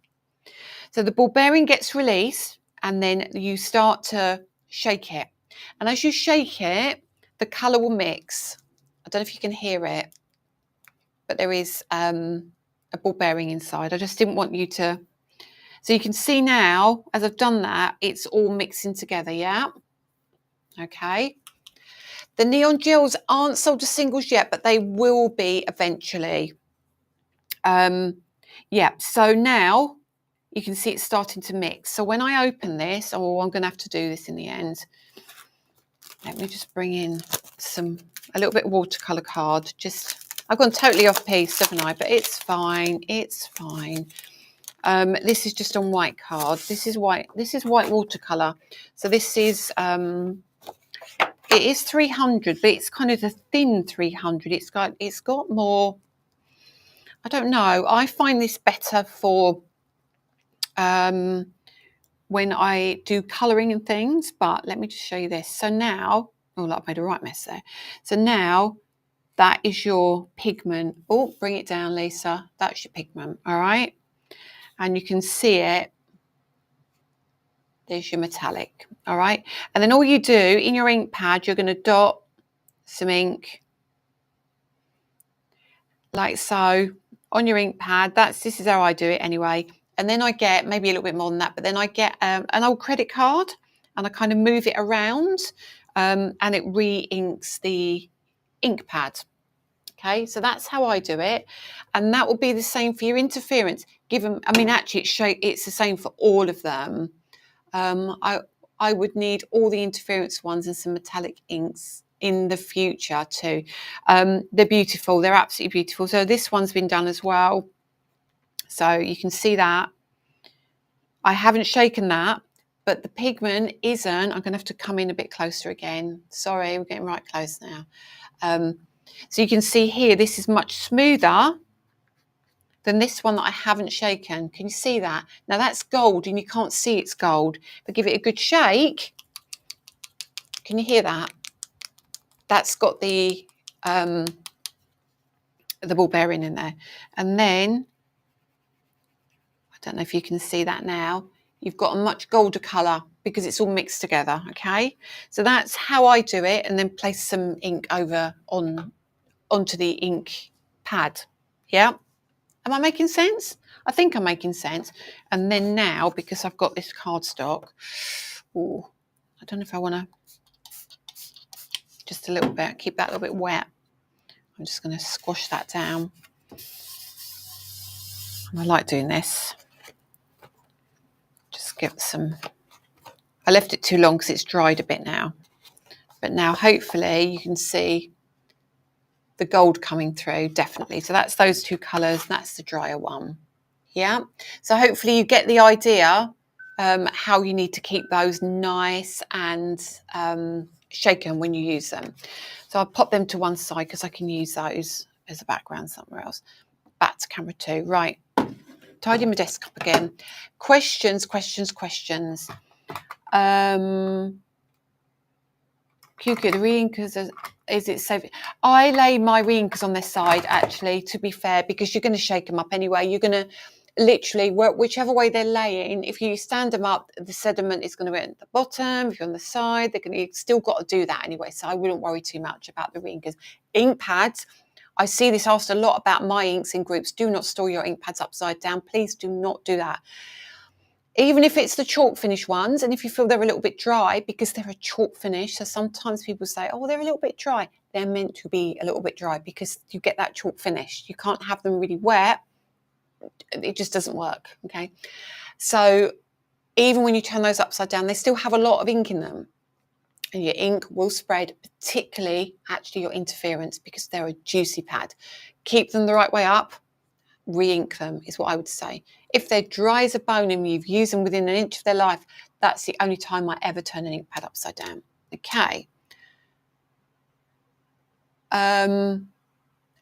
So the ball bearing gets released and then you start to shake it. And as you shake it, the colour will mix. I don't know if you can hear it, but there is a ball bearing inside. I just didn't want you to. So you can see now, as I've done that, it's all mixing together, yeah? Okay. The neon gels aren't sold as singles yet, but they will be eventually. Yeah, so now you can see it's starting to mix. So when I open this, oh, I'm going to have to do this in the end. Let me just bring in a little bit of watercolour card. I've gone totally off piece, haven't I? But it's fine. It's fine. This is just on white card. This is white watercolour. So this is it is 300, but it's kind of a thin 300. It's got more. I don't know. I find this better for when I do colouring and things. But let me just show you this. So now, oh, I've made a right mess there. So now that is your pigment. Oh, bring it down, Lisa. That's your pigment. All right, and you can see it. There's your metallic. All right, and then all you do in your ink pad, you're going to dot some ink like so on your ink pad. This is how I do it anyway. And then I get maybe a little bit more than that, but then I get an old credit card and I kind of move it around and it re-inks the ink pad. Okay, so that's how I do it, and that will be the same for your interference. Actually, it's the same for all of them. I would need all the interference ones and some metallic inks in the future too. They're beautiful. They're absolutely beautiful. So this one's been done as well. So you can see that. I haven't shaken that, but the pigment isn't. I'm going to have to come in a bit closer again. Sorry, we're getting right close now. So you can see here, this is much smoother than this one that I haven't shaken. Can you see that? Now that's gold and you can't see it's gold, but give it a good shake. Can you hear that? That's got the ball bearing in there. And then, I don't know if you can see that now, you've got a much golder colour because it's all mixed together, okay? So that's how I do it, and then place some ink over onto the ink pad, yeah? Am I making sense? I think I'm making sense. And then now, because I've got this cardstock, ooh, I don't know if I want to, just a little bit, keep that a little bit wet. I'm just going to squash that down. And I like doing this. Just give some, I left it too long because it's dried a bit now. But now hopefully you can see the gold coming through, definitely. So that's those two colours, that's the drier one. Yeah, so hopefully you get the idea how you need to keep those nice and shaken when you use them. So I'll pop them to one side because I can use those as a background somewhere else. Back to camera 2. Right, tidy my desk up again. Questions. Cuckoo, the reinkers, is it safe? I lay my reinkers on their side, actually, to be fair, because you're going to shake them up anyway. You're going to literally work whichever way they're laying. If you stand them up, the sediment is going to be at the bottom. If you're on the side, you've still got to do that anyway. So I wouldn't worry too much about the reinkers. Ink pads. I see this asked a lot about my inks in groups. Do not store your ink pads upside down. Please do not do that. Even if it's the chalk finish ones, and if you feel they're a little bit dry, because they're a chalk finish, so sometimes people say, oh, they're a little bit dry. They're meant to be a little bit dry because you get that chalk finish. You can't have them really wet. It just doesn't work, okay? So even when you turn those upside down, they still have a lot of ink in them. And your ink will spread, particularly actually your interference, because they're a juicy pad. Keep them the right way up. Re-ink them is what I would say. If they're dry as a bone and you've used them within an inch of their life, that's the only time I ever turn an ink pad upside down. Okay.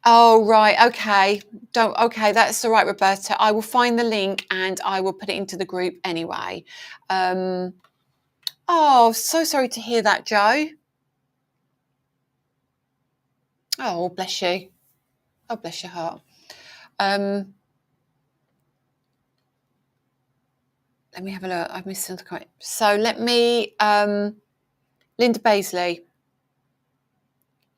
Oh, right. Okay. Okay, that's all right, Roberta. I will find the link and I will put it into the group anyway. Oh, so sorry to hear that, Joe. Oh, bless you. Oh, bless your heart. Let me have a look. I've missed something. So let me, Linda Baisley,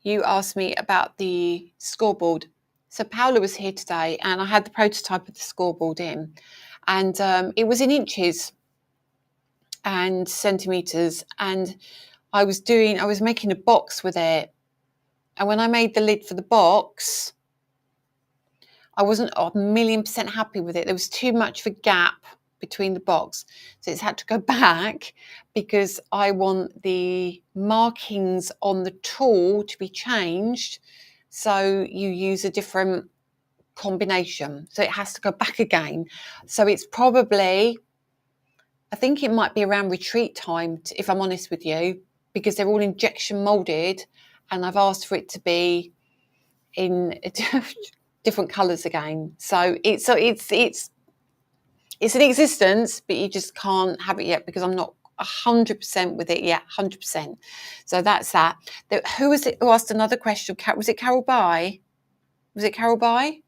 you asked me about the scoreboard. So Paola was here today and I had the prototype of the scoreboard in, and it was in inches and centimetres, and I was making a box with it. And when I made the lid for the box, I wasn't 1,000,000% happy with it. There was too much of a gap between the box. So it's had to go back because I want the markings on the tool to be changed. So you use a different combination. So it has to go back again. So it's probably, I think it might be around retreat time, if I'm honest with you, because they're all injection molded and I've asked for it to be in different colours again. So it's in existence, but you just can't have it yet because I'm not 100% with it yet. 100%. So that's that. Who was it who asked another question? Was it Carol By? Was it Carol By?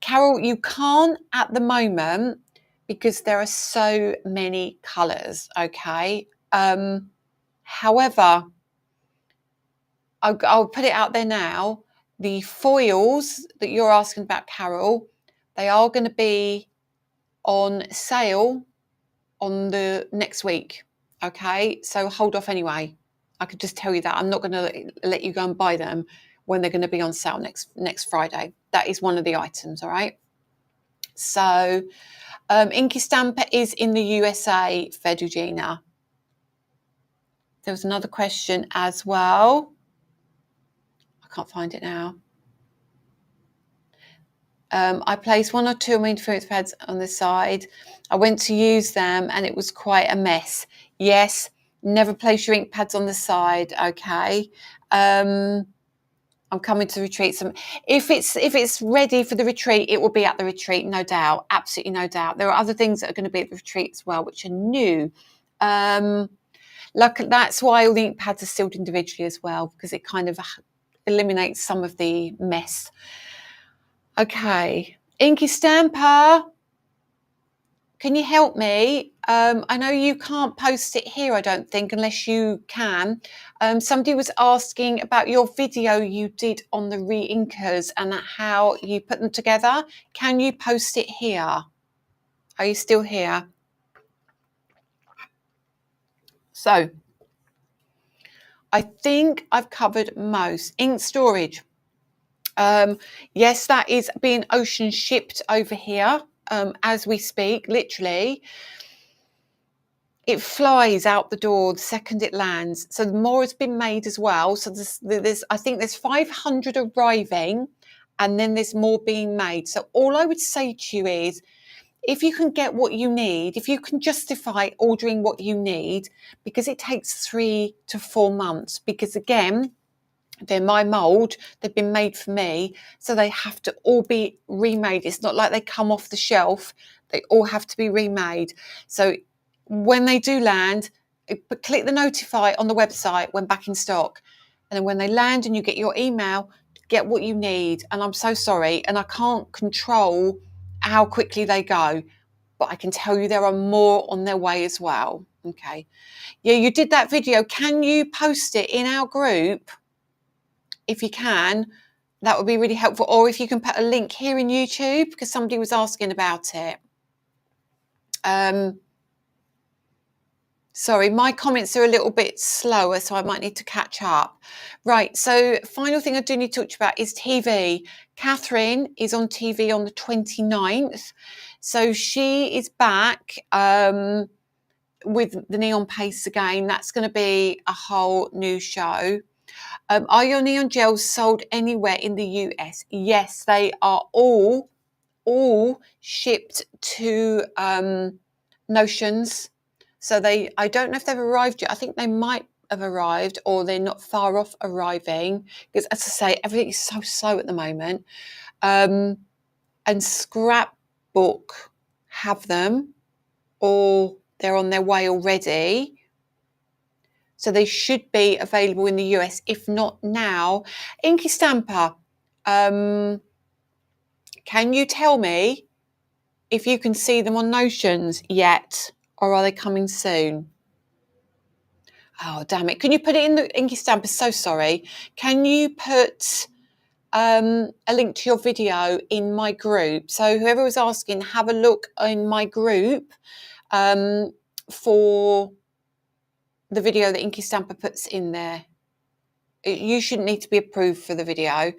Carol, you can't at the moment because there are so many colours. Okay. However, I'll put it out there now. The foils that you're asking about, Carol, they are going to be on sale on the next week. Okay, so hold off anyway. I could just tell you that. I'm not going to let you go and buy them when they're going to be on sale next Friday. That is one of the items. All right. So Inky Stamper is in the USA, Fedugina. There was another question as well. I can't find it now. I placed 1 or 2 interference pads on the side. I went to use them and it was quite a mess. Yes, never place your ink pads on the side. Okay. I'm coming to retreat. If it's ready for the retreat, it will be at the retreat, no doubt. Absolutely no doubt. There are other things that are going to be at the retreat as well, which are new. That's why all the ink pads are sealed individually as well, because it kind of eliminates some of the mess. Okay, Inky Stamper, can you help me? I know you can't post it here, I don't think, unless you can. Somebody was asking about your video you did on the Reinkers and how you put them together. Can you post it here? Are you still here? So, I think I've covered most. Ink storage. Yes, that is being ocean shipped over here as we speak, literally. It flies out the door the second it lands. So more has been made as well. So I think there's 500 arriving and then there's more being made. So all I would say to you is, if you can get what you need, if you can justify ordering what you need, because it takes 3 to 4 months, because again, they're my mould, they've been made for me, so they have to all be remade. It's not like they come off the shelf, they all have to be remade. So when they do land, click the notify on the website when back in stock. And then when they land and you get your email, get what you need. And I'm so sorry, and I can't control how quickly they go, but I can tell you there are more on their way as well. Okay. Yeah, you did that video. Can you post it in our group? If you can, that would be really helpful. Or if you can put a link here in YouTube, because somebody was asking about it. Sorry, my comments are a little bit slower, so I might need to catch up. Right, so final thing I do need to talk about is TV. Catherine is on TV on the 29th. So she is back with the Neon Pace again. That's going to be a whole new show. Are your neon gels sold anywhere in the US? Yes, they are all shipped to Notions. So I don't know if they've arrived yet. I think they might have arrived, or they're not far off arriving, because as I say, everything is so slow at the moment. And Scrapbook have them, or they're on their way already. So they should be available in the US, if not now. Inky Stamper, can you tell me if you can see them on Notions yet, or are they coming soon? Oh, damn it. Can you put it in the Inky Stamper? So sorry. Can you put a link to your video in my group? So whoever was asking, have a look in my group for the video that Inky Stamper puts in there. You shouldn't need to be approved for the video.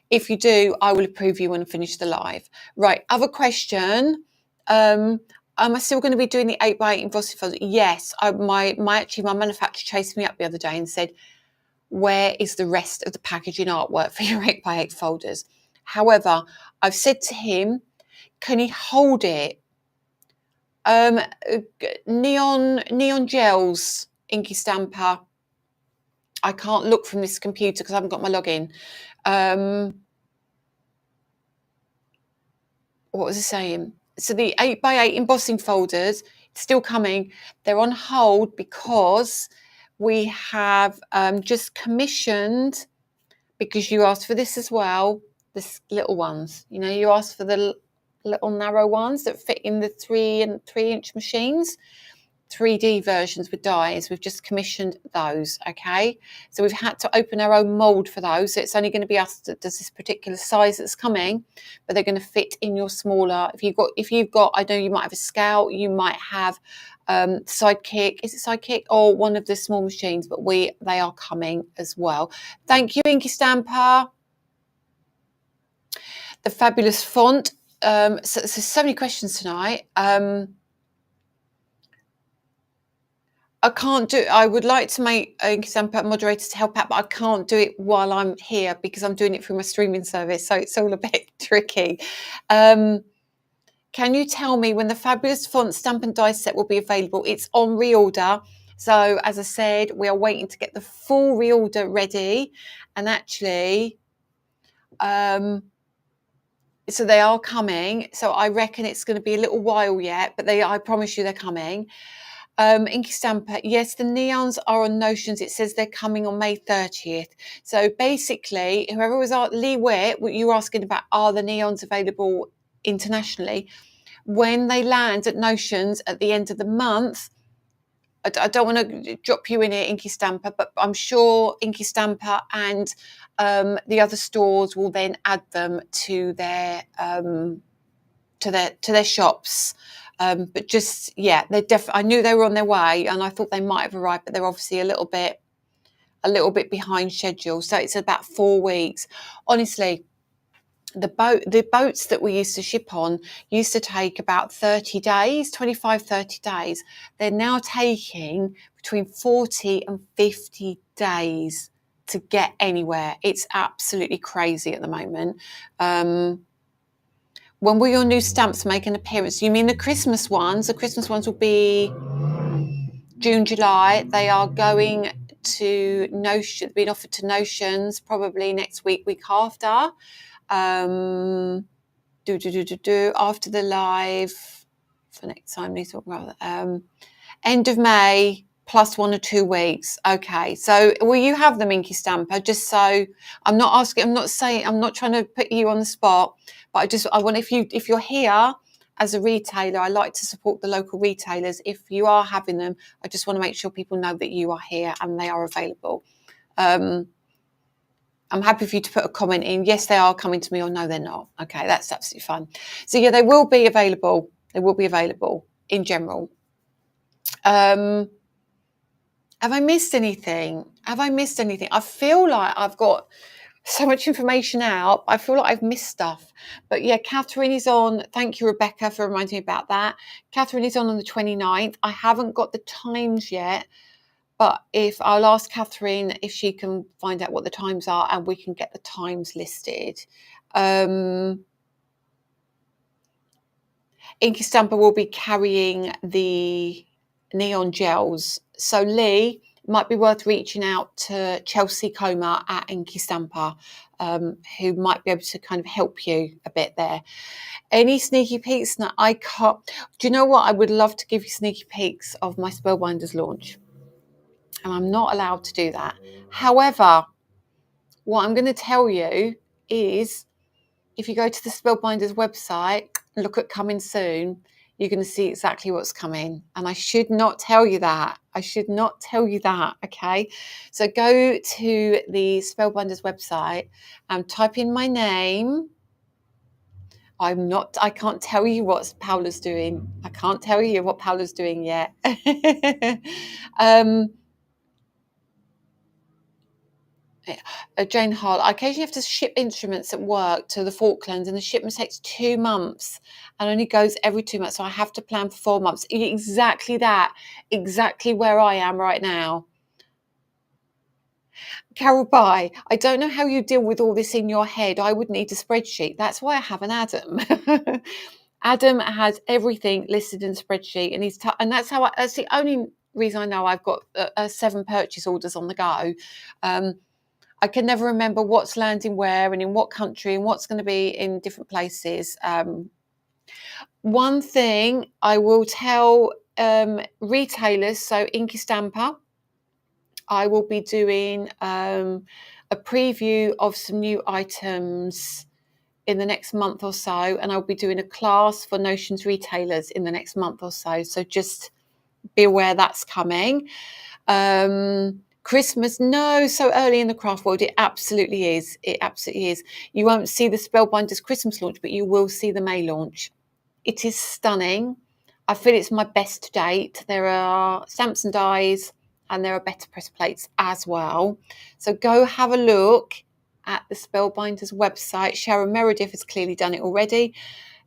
If you do, I will approve you when I finish the live. Right, other question. Am I still going to be doing the 8x8 embossing folders? Yes. My manufacturer chased me up the other day and said, where is the rest of the packaging artwork for your 8x8 folders? However, I've said to him, can he hold it? Neon gels, Inky Stamper. I can't look from this computer because I haven't got my login. What was I saying? So the 8x8 embossing folders, still coming. They're on hold because we have just commissioned, because you asked for this as well, this little ones. You know, you asked for the little narrow ones that fit in the 3 and 3-inch machines. 3D versions with dies. We've just commissioned those. Okay, so we've had to open our own mold for those. So it's only going to be us that does this particular size that's coming, but they're going to fit in your smaller. If you've got, I know you might have a Scout, you might have Sidekick. Is it Sidekick or one of the small machines? But they are coming as well. Thank you, Inky Stamper. The fabulous font. So many questions tonight. I would like to make Inky Stamper moderators to help out, but I can't do it while I'm here because I'm doing it through my streaming service. So it's all a bit tricky. Can you tell me when the fabulous font stamp and die set will be available? It's on reorder. So as I said, we are waiting to get the full reorder ready. And actually, so they are coming. So I reckon it's going to be a little while yet, but I promise you they're coming. Inky Stamper, yes, the neons are on Notions. It says they're coming on May 30th. So basically, whoever was Lee Witt, what you were asking about, are the neons available internationally? When they land at Notions at the end of the month, I don't want to drop you in here, Inky Stamper, but I'm sure Inky Stamper and the other stores will then add them to their shops. But just, yeah, I knew they were on their way, and I thought they might have arrived, but they're obviously a little bit behind schedule. So it's about 4 weeks. Honestly, the boats that we used to ship on used to take about 30 days, 25, 30 days. They're now taking between 40 and 50 days to get anywhere. It's absolutely crazy at the moment. When will your new stamps make an appearance? You mean the Christmas ones? The Christmas ones will be June, July. They are going to Notion, being offered to Notions probably next week after. After the live for next time. We talk about end of May plus 1 or 2 weeks. Okay, so will you have them, Inky Stamper? Just so I'm not trying to put you on the spot, but I want, if you're here as a retailer, I like to support the local retailers. If you are having them, I just want to make sure people know that you are here and they are available. I'm happy for you to put a comment in. Yes, they are coming to me, or no, they're not. Okay, that's absolutely fine. So yeah, they will be available. They will be available in general. Have I missed anything? I feel like I've got so much information out. I feel like I've missed stuff. But yeah, Catherine is on. Thank you, Rebecca, for reminding me about that. Catherine is on the 29th. I haven't got the times yet, but I'll ask Catherine if she can find out what the times are, and we can get the times listed. Inky Stamper will be carrying the neon gels. So Lee, it might be worth reaching out to Chelsea Comer at Inky Stamper, who might be able to kind of help you a bit there. Any sneaky peeks? No, I can't. Do you know what? I would love to give you sneaky peeks of my Spellbinders launch, and I'm not allowed to do that. However, what I'm going to tell you is, if you go to the Spellbinders website and look at coming soon, you're going to see exactly what's coming. And I should not tell you that. Okay? So go to the Spellbinders website and type in my name. I can't tell you what Paola's doing. I can't tell you what Paola's doing yet. Jane Hall, I occasionally have to ship instruments at work to the Falklands, and the shipment takes 2 months and only goes every 2 months. So I have to plan for 4 months. Exactly that. Exactly where I am right now. Carol Bye, I don't know how you deal with all this in your head. I would need a spreadsheet. That's why I have an Adam. Adam has everything listed in a spreadsheet, and and that's the only reason I know I've got 7 purchase orders on the go. I can never remember what's landing where and in what country and what's going to be in different places. One thing I will tell retailers, so Inky Stamper, I will be doing a preview of some new items in the next month or so, and I'll be doing a class for Notions retailers in the next month or so. So just be aware that's coming. Christmas, no, so early in the craft world. It absolutely is. It absolutely is. You won't see the Spellbinders Christmas launch, but you will see the May launch. It is stunning. I feel it's my best to date. There are stamps and dies, and there are better press plates as well. So go have a look at the Spellbinders website. Sharon Meredith has clearly done it already.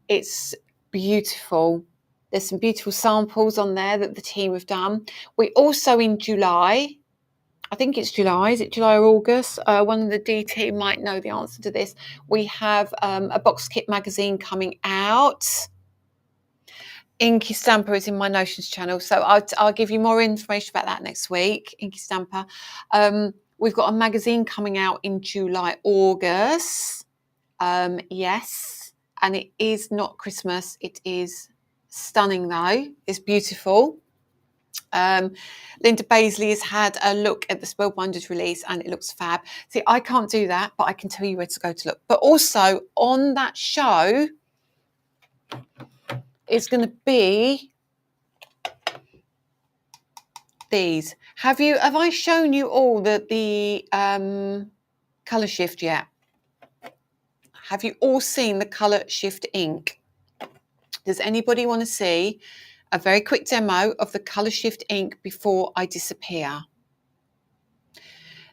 It's beautiful. There's some beautiful samples on there that the team have done. We also, in July, I think it's July, is it July or August? One of the D team might know the answer to this. We have a box kit magazine coming out. Inky Stamper is in my Notions channel, so I'll give you more information about that next week. Inky Stamper. We've got a magazine coming out in July, August. Yes, and it is not Christmas. It is stunning though. It's beautiful. Linda Baisley has had a look at the Spellbinders release and it looks fab. See, I can't do that, but I can tell you where to go to look. But also on that show is going to be these. Have I shown you all the colour shift yet? Have you all seen the colour shift ink? Does anybody want to see a very quick demo of the colour shift ink before I disappear?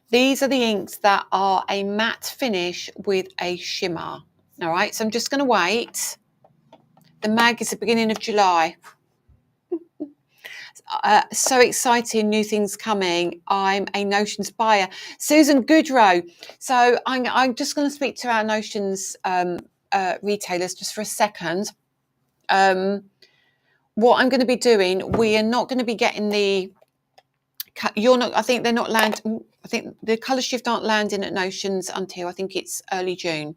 These are the inks that are a matte finish with a shimmer. All right, so I'm just going to wait. The mag is the beginning of July. So exciting, new things coming. I'm a Notions buyer. Susan Goodrow. So I'm just going to speak to our Notions retailers just for a second. What I'm going to be doing, we are not going to be getting the, I think they're not landing, I think the colour shift aren't landing at Notions until I think it's early June.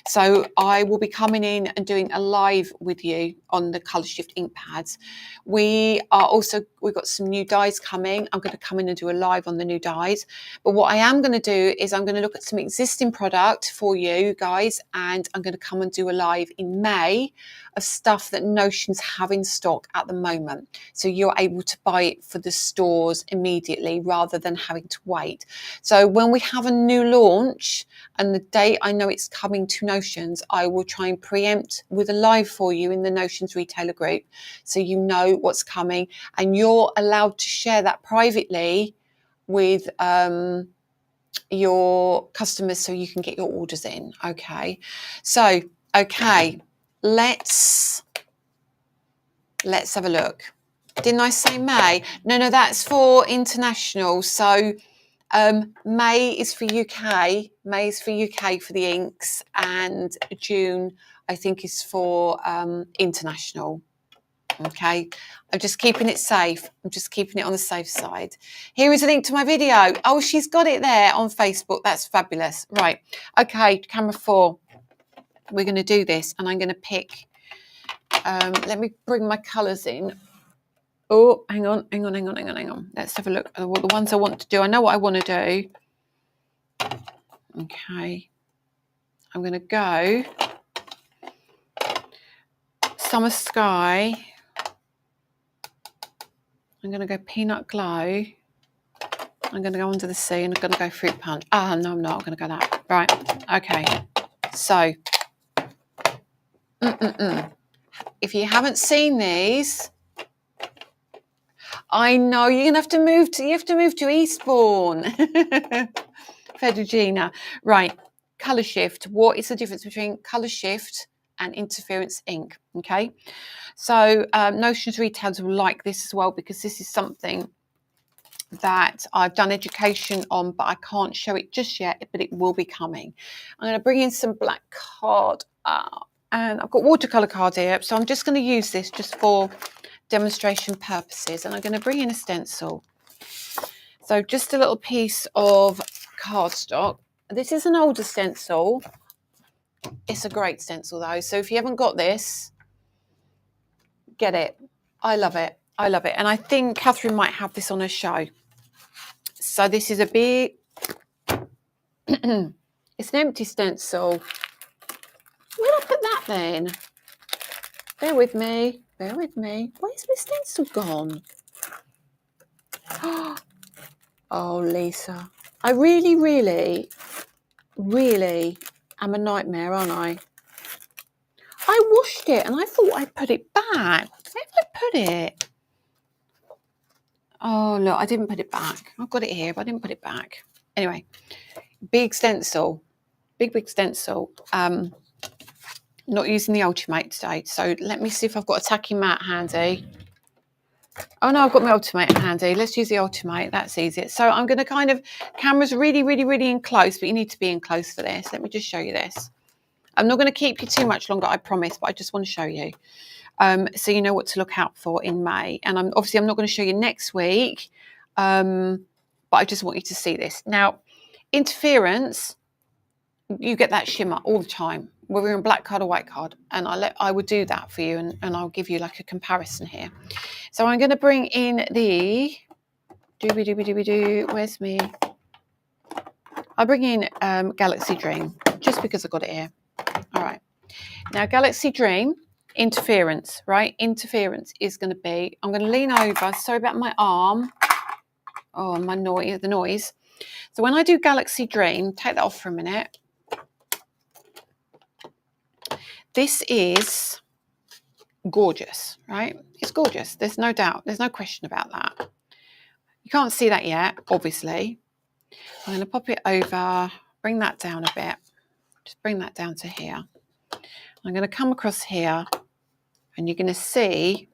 So I will be coming in and doing a live with you on the colour shift ink pads. We've got some new dyes coming. I'm going to come in and do a live on the new dyes. But what I am going to do is I'm going to look at some existing product for you guys, and I'm going to come and do a live in May of stuff that Notions have in stock at the moment. So you're able to buy it for the stores immediately rather than having to wait. So when we have a new launch and the day I know it's coming to Notions, I will try and preempt with a live for you in the Notions retailer group, so you know what's coming and you're allowed to share that privately with your customers so you can get your orders in. Okay, so let's have a look. Didn't I say May? No, that's for international. So May is for UK. May is for UK for the inks, and June I think is for international. Okay, I'm just keeping it safe. I'm just keeping it on the safe side. Here is a link to my video. Oh, she's got it there on Facebook. That's fabulous. Right. Okay, camera 4. We're going to do this, and I'm going to pick. Let me bring my colours in. Oh, hang on. Let's have a look at the ones I want to do. I know what I want to do. Okay. I'm going to go Summer Sky. I'm going to go Peanut Glow. I'm going to go Under the Sea, and I'm going to go Fruit Punch. No, I'm not. I'm going to go that. Right. Okay. So, if you haven't seen these, I know you're going to have to move to Eastbourne Pedagina. Right, colour shift. What is the difference between colour shift and interference ink? Okay, so Notions retailers will like this as well, because this is something that I've done education on, but I can't show it just yet, but it will be coming. I'm going to bring in some black card, and I've got watercolour card here, so I'm just going to use this just for demonstration purposes, and I'm going to bring in a stencil. So just a little piece of cardstock. This is an older stencil. It's a great stencil though, so if you haven't got this, get it. I love it. I love it. And I think Catherine might have this on her show. So this is a big, it's an empty stencil. Where did I put that then? Bear with me. Bear with me. Where's my stencil gone? Oh, Lisa. I really, really, really am a nightmare, aren't I? I washed it and I thought I put it back. Where did I put it? Oh, look, I didn't put it back. I've got it here, but I didn't put it back. Anyway, big stencil. Big stencil. Not using the Ultimate today. So let me see if I've got a tacky mat handy. Oh, no, I've got my Ultimate handy. Let's use the Ultimate. That's easy. So I'm going to kind of, camera's really, really, really in close, but you need to be in close for this. Let me just show you this. I'm not going to keep you too much longer, I promise, but I just want to show you. So you know what to look out for in May. And I'm not going to show you next week, but I just want you to see this. Now, interference, you get that shimmer all the time, whether you're on black card or white card. And I would do that for you, and I'll give you like a comparison here. So I'm going to bring in the where's me? I'll bring in Galaxy Dream, just because I've got it here. All right. Now, Galaxy Dream, interference, right? Interference is going to be, I'm going to lean over. Sorry about my arm. Oh, the noise. So when I do Galaxy Dream, take that off for a minute. This is gorgeous, right? It's gorgeous. There's no doubt. There's no question about that. You can't see that yet, obviously. I'm going to pop it over, bring that down a bit. Just bring that down to here. I'm going to come across here, and you're going to see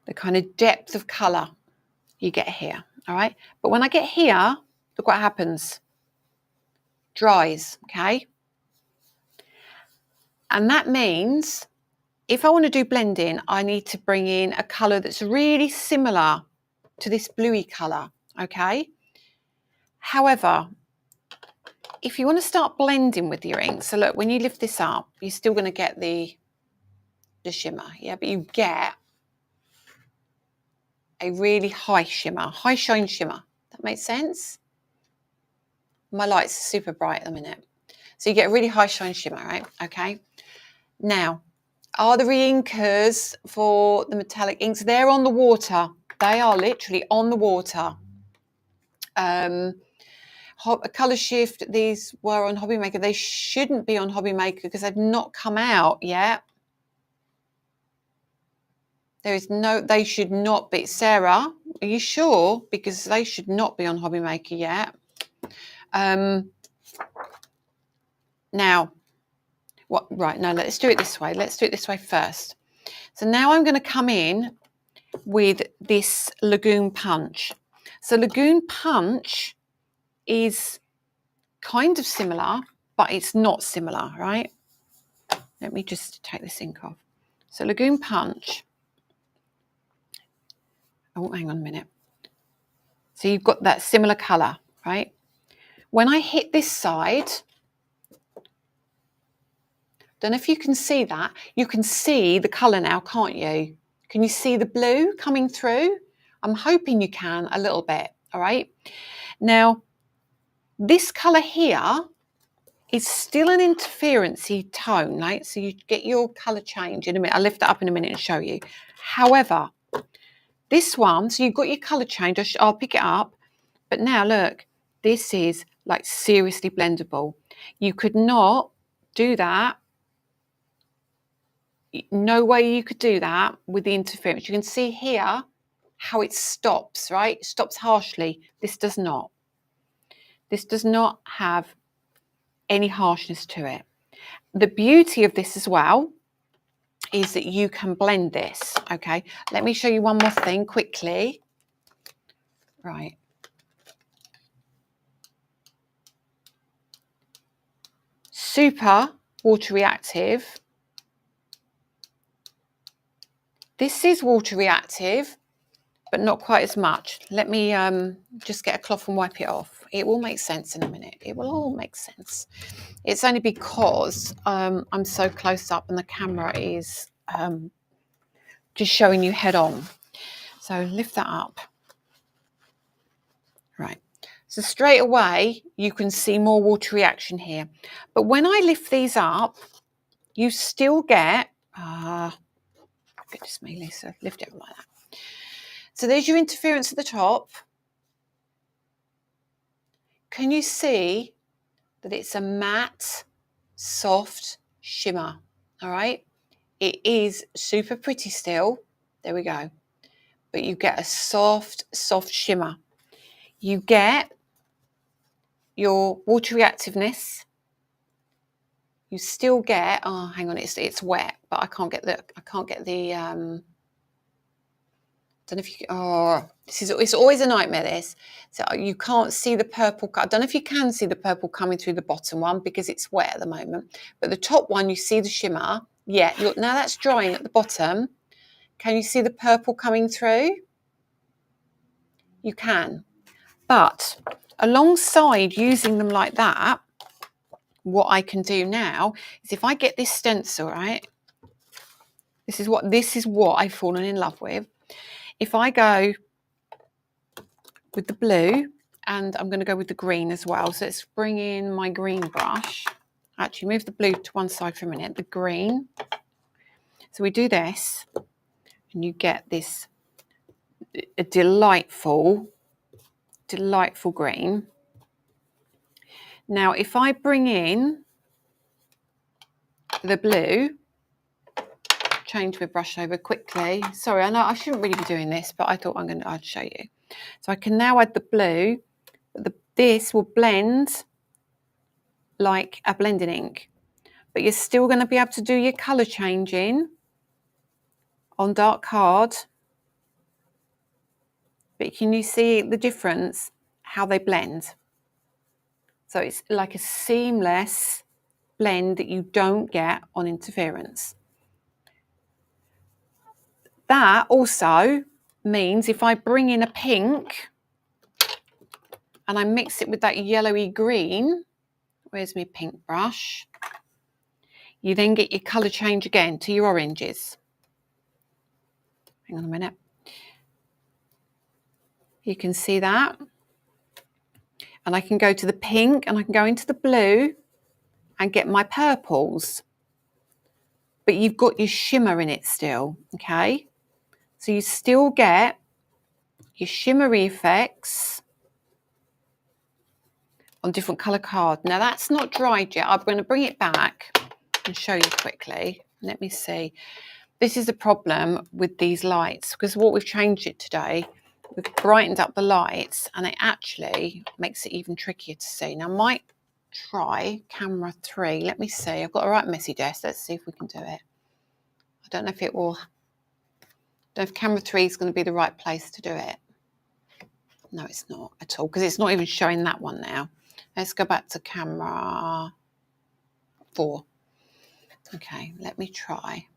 the kind of depth of colour you get here, all right? But when I get here, look what happens. Dries, okay? And that means if I want to do blending, I need to bring in a colour that's really similar to this bluey colour, okay? However, if you want to start blending with your ink, so look, when you lift this up, you're still going to get the shimmer, yeah? But you get a really high shimmer, high shine shimmer. That makes sense? My light's super bright at the minute. So you get a really high shine shimmer, right? Okay. Now, are the Reinkers for the metallic inks? They're on the water. They are literally on the water. Colour shift, these were on Hobby Maker. They shouldn't be on Hobby Maker because they've not come out yet. They should not be. Sarah, are you sure? Because they should not be on Hobby Maker yet. Now, what? Right, no, let's do it this way. Let's do it this way first. So now I'm going to come in with this Lagoon Punch. So Lagoon Punch is kind of similar, but it's not similar, right? Let me just take this ink off. So Lagoon Punch. Oh, hang on a minute. So you've got that similar colour, right? When I hit this side, don't know if you can see that. You can see the colour now, can't you? Can you see the blue coming through? I'm hoping you can a little bit, all right? Now, this colour here is still an interference-y tone, right? So you get your colour change in a minute. I'll lift that up in a minute and show you. However, this one, so you've got your colour change. I'll pick it up. But now, look, this is like seriously blendable. You could not do that. No way you could do that with the interference. You can see here how it stops, right? It stops harshly. This does not. This does not have any harshness to it. The beauty of this as well is that you can blend this. Okay, let me show you one more thing quickly. Right. Super water reactive. This is water reactive, but not quite as much. Let me just get a cloth and wipe it off. It will make sense in a minute. It will all make sense. It's only because I'm so close up and the camera is just showing you head on. So lift that up. Right. So straight away, you can see more water reaction here. But when I lift these up, you still get, goodness me, Lisa, lift it up like that. So there's your interference at the top. Can you see that it's a matte, soft shimmer? All right. It is super pretty still. There we go. But you get a soft, soft shimmer. You get your water reactiveness. You still get, oh, hang on, it's wet, but I can't get the don't know if you, oh, it's always a nightmare, this. So you can't see the purple. I don't know if you can see the purple coming through the bottom one because it's wet at the moment. But the top one, you see the shimmer. Yeah, now that's drying at the bottom. Can you see the purple coming through? You can. But alongside using them like that, what I can do now is if I get this stencil, right? This is what I've fallen in love with. If I go with the blue, and I'm going to go with the green as well. So let's bring in my green brush. Actually, move the blue to one side for a minute. The green. So we do this, and you get this a delightful green. Now, if I bring in the blue, change my brush over quickly. Sorry, I know I shouldn't really be doing this, but I thought I'd show you. So I can now add the blue. This will blend like a blending ink, but you're still going to be able to do your colour changing on dark card. But can you see the difference, how they blend? So it's like a seamless blend that you don't get on interference. That also means if I bring in a pink and I mix it with that yellowy green, where's my pink brush? You then get your colour change again to your oranges. Hang on a minute. You can see that. And I can go to the pink and I can go into the blue and get my purples. But you've got your shimmer in it still, okay? So you still get your shimmery effects on different colour cards. Now that's not dried yet. I'm going to bring it back and show you quickly. Let me see. This is the problem with these lights because what we've changed it today, we've brightened up the lights and it actually makes it even trickier to see. Now I might try camera 3. Let me see. I've got a right messy desk. Let's see if we can do it. I don't know if it will. I don't know if camera 3 is going to be the right place to do it. No, it's not at all because it's not even showing that one now. Let's go back to camera 4. Okay, let me try.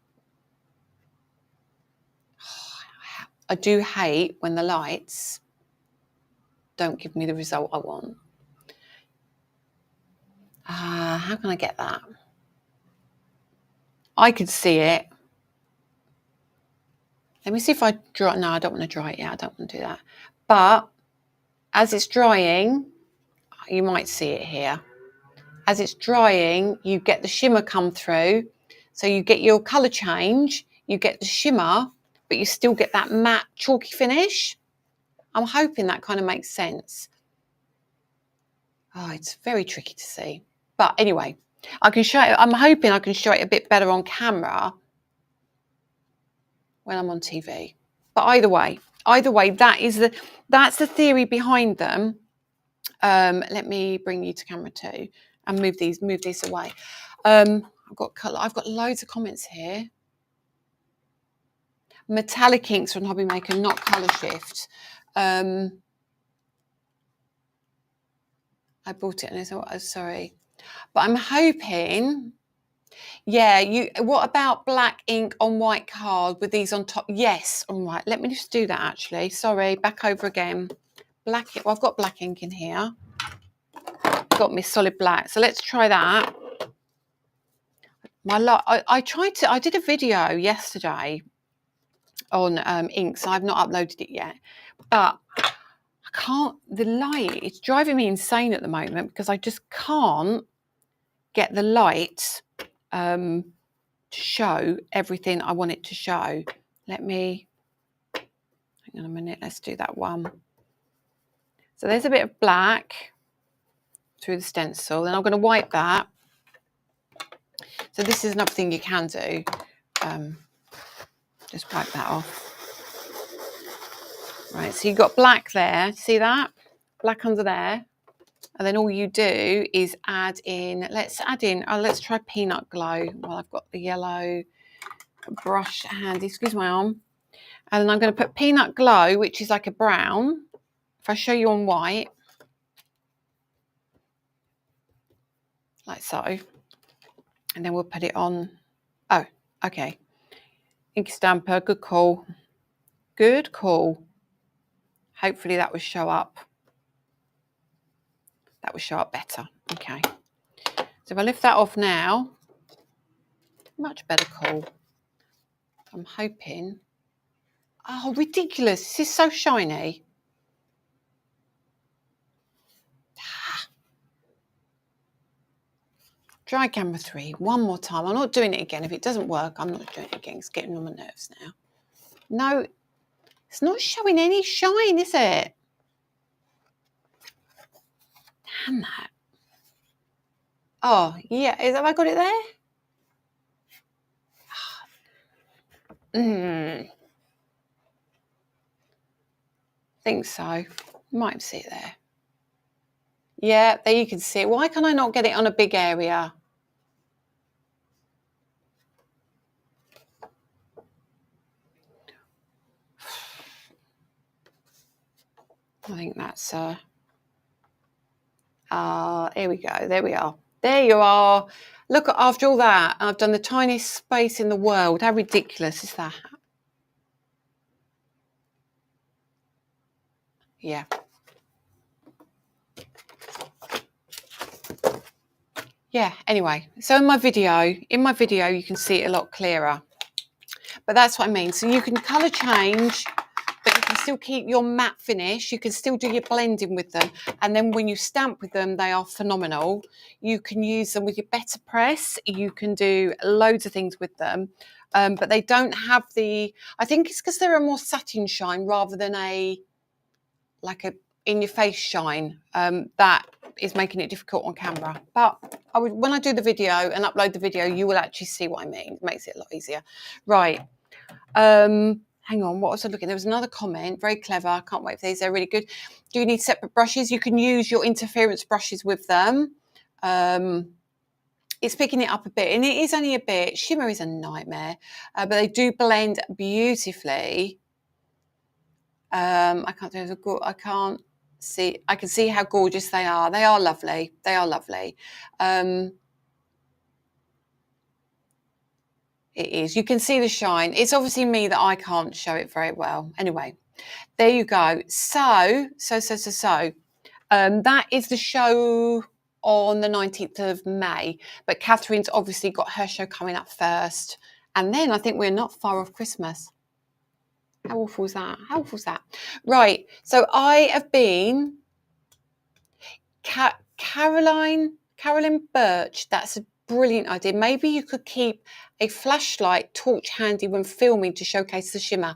I do hate when the lights don't give me the result I want. How can I get that? I could see it. Let me see if I dry. No, I don't want to dry it yet. I don't want to do that. But as it's drying, you might see it here. As it's drying, you get the shimmer come through. So you get your colour change, you get the shimmer, but you still get that matte chalky finish. I'm hoping that kind of makes sense. Oh, it's very tricky to see. But anyway, I can show it. I'm hoping I can show it a bit better on camera when I'm on TV. But either way, that's the theory behind them. Let me bring you to camera 2 and move these away. I've got loads of comments here. Metallic inks from Hobby Maker, not colour shift. I bought it and I thought, oh, sorry. But I'm hoping, yeah, what about black ink on white card with these on top? Yes, all right, let me just do that actually. Sorry, back over again. Black ink, well, I've got black ink in here. Got me solid black, so let's try that. I did a video yesterday on inks. I've not uploaded it yet, but I can't, the light, it's driving me insane at the moment because I just can't get the light to show everything I want it to show. Let me, hang on a minute, let's do that one. So there's a bit of black through the stencil, then I'm going to wipe that. So this is another thing you can do. Just wipe that off. Right, so you've got black there, see that? Black under there. And then all you do is add in, let's try peanut glow while I've got the yellow brush handy, excuse my arm. And then I'm going to put peanut glow, which is like a brown. If I show you on white, like so, and then we'll put it on, oh, okay. Ink stamper, good call. Good call. Hopefully that will show up. That will show up better. Okay. So if I lift that off now, much better call. I'm hoping. Oh, ridiculous. This is so shiny. Try camera 3 one more time. I'm not doing it again. If it doesn't work, I'm not doing it again. It's getting on my nerves now. No, it's not showing any shine, is it? Damn that. Oh, yeah. Have I got it there? Think so. Might see it there. Yeah, there you can see it. Why can I not get it on a big area? I think that's here we go. There we are. There you are. Look, after all that, I've done the tiniest space in the world. How ridiculous is that? Yeah. Yeah, anyway, so in my video you can see it a lot clearer. But that's what I mean. So you can colour change, but you can still keep your matte finish. You can still do your blending with them. And then when you stamp with them, they are phenomenal. You can use them with your better press. You can do loads of things with them. But they don't have the, I think it's because they're a more satin shine rather than like a in-your-face shine. That is making it difficult on camera. But when I do the video and upload the video, you will actually see what I mean. It makes it a lot easier. Right. Hang on, what was I looking? There was another comment, very clever. I can't wait for these. They're really good. Do you need separate brushes? You can use your interference brushes with them. It's picking it up a bit, and it is only a bit. Shimmer is a nightmare, but they do blend beautifully. I can't do I can't see. I can see how gorgeous they are. They are lovely. They are lovely. It is. You can see the shine. It's obviously me that I can't show it very well. Anyway, there you go. So, that is the show on the 19th of May. But Catherine's obviously got her show coming up first. And then I think we're not far off Christmas. How awful is that? How awful is that? Right. So I have been Carolyn Birch. That's a brilliant idea. Maybe you could keep a flashlight torch handy when filming to showcase the shimmer.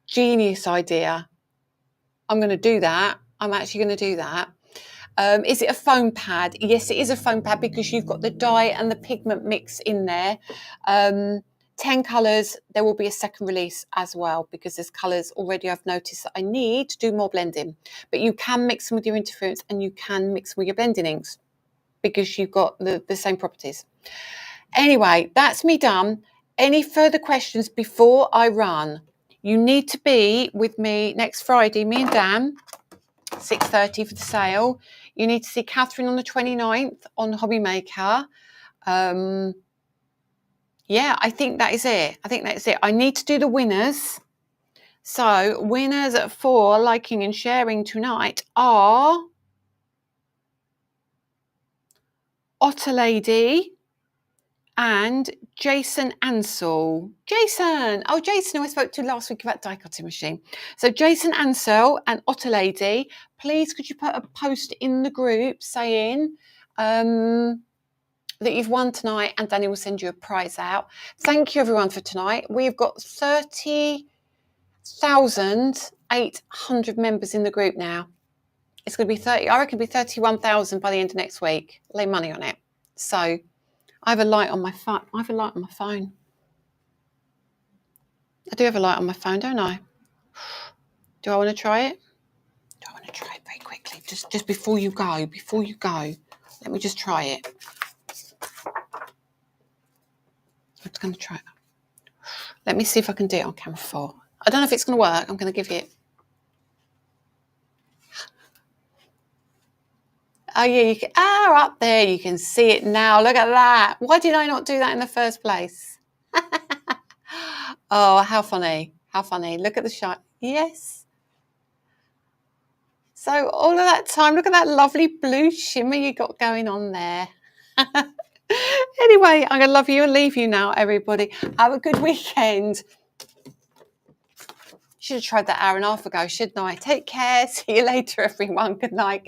Genius idea. I'm going to do that. I'm actually going to do that. Is it a foam pad? Yes, it is a foam pad because you've got the dye and the pigment mix in there. 10 colours. There will be a second release as well, because there's colours already I've noticed that I need to do more blending. But you can mix them with your interference, and you can mix them with your blending inks, because you've got the same properties. Anyway, that's me done. Any further questions before I run? You need to be with me next Friday, me and Dan, 6:30 for the sale. You need to see Catherine on the 29th on Hobby Maker. Yeah, I think that is it. I need to do the winners. So winners for liking and sharing tonight are Otter Lady and Jason Ansell. Jason, who I spoke to last week about die cutting machine. So Jason Ansell and Otter Lady, please could you put a post in the group saying that you've won tonight, and Danny will send you a prize out. Thank you everyone for tonight. We've got 30,800 members in the group now. It's going to be 30. I reckon it'll be 31,000 by the end of next week. Lay money on it. So I have a light on my phone. I do have a light on my phone, don't I? Do I want to try it? Very quickly? Just before you go. Let me just try it. I'm just going to try it. Let me see if I can do it on camera 4. I don't know if it's going to work. I'm going to give it. Oh, yeah, you can. Up there, you can see it now. Look at that. Why did I not do that in the first place? Oh, how funny. Look at the shine. Yes. So all of that time, look at that lovely blue shimmer you got going on there. Anyway, I'm going to love you and leave you now, everybody. Have a good weekend. Should have tried that hour and a half ago, shouldn't I? Take care. See you later, everyone. Good night.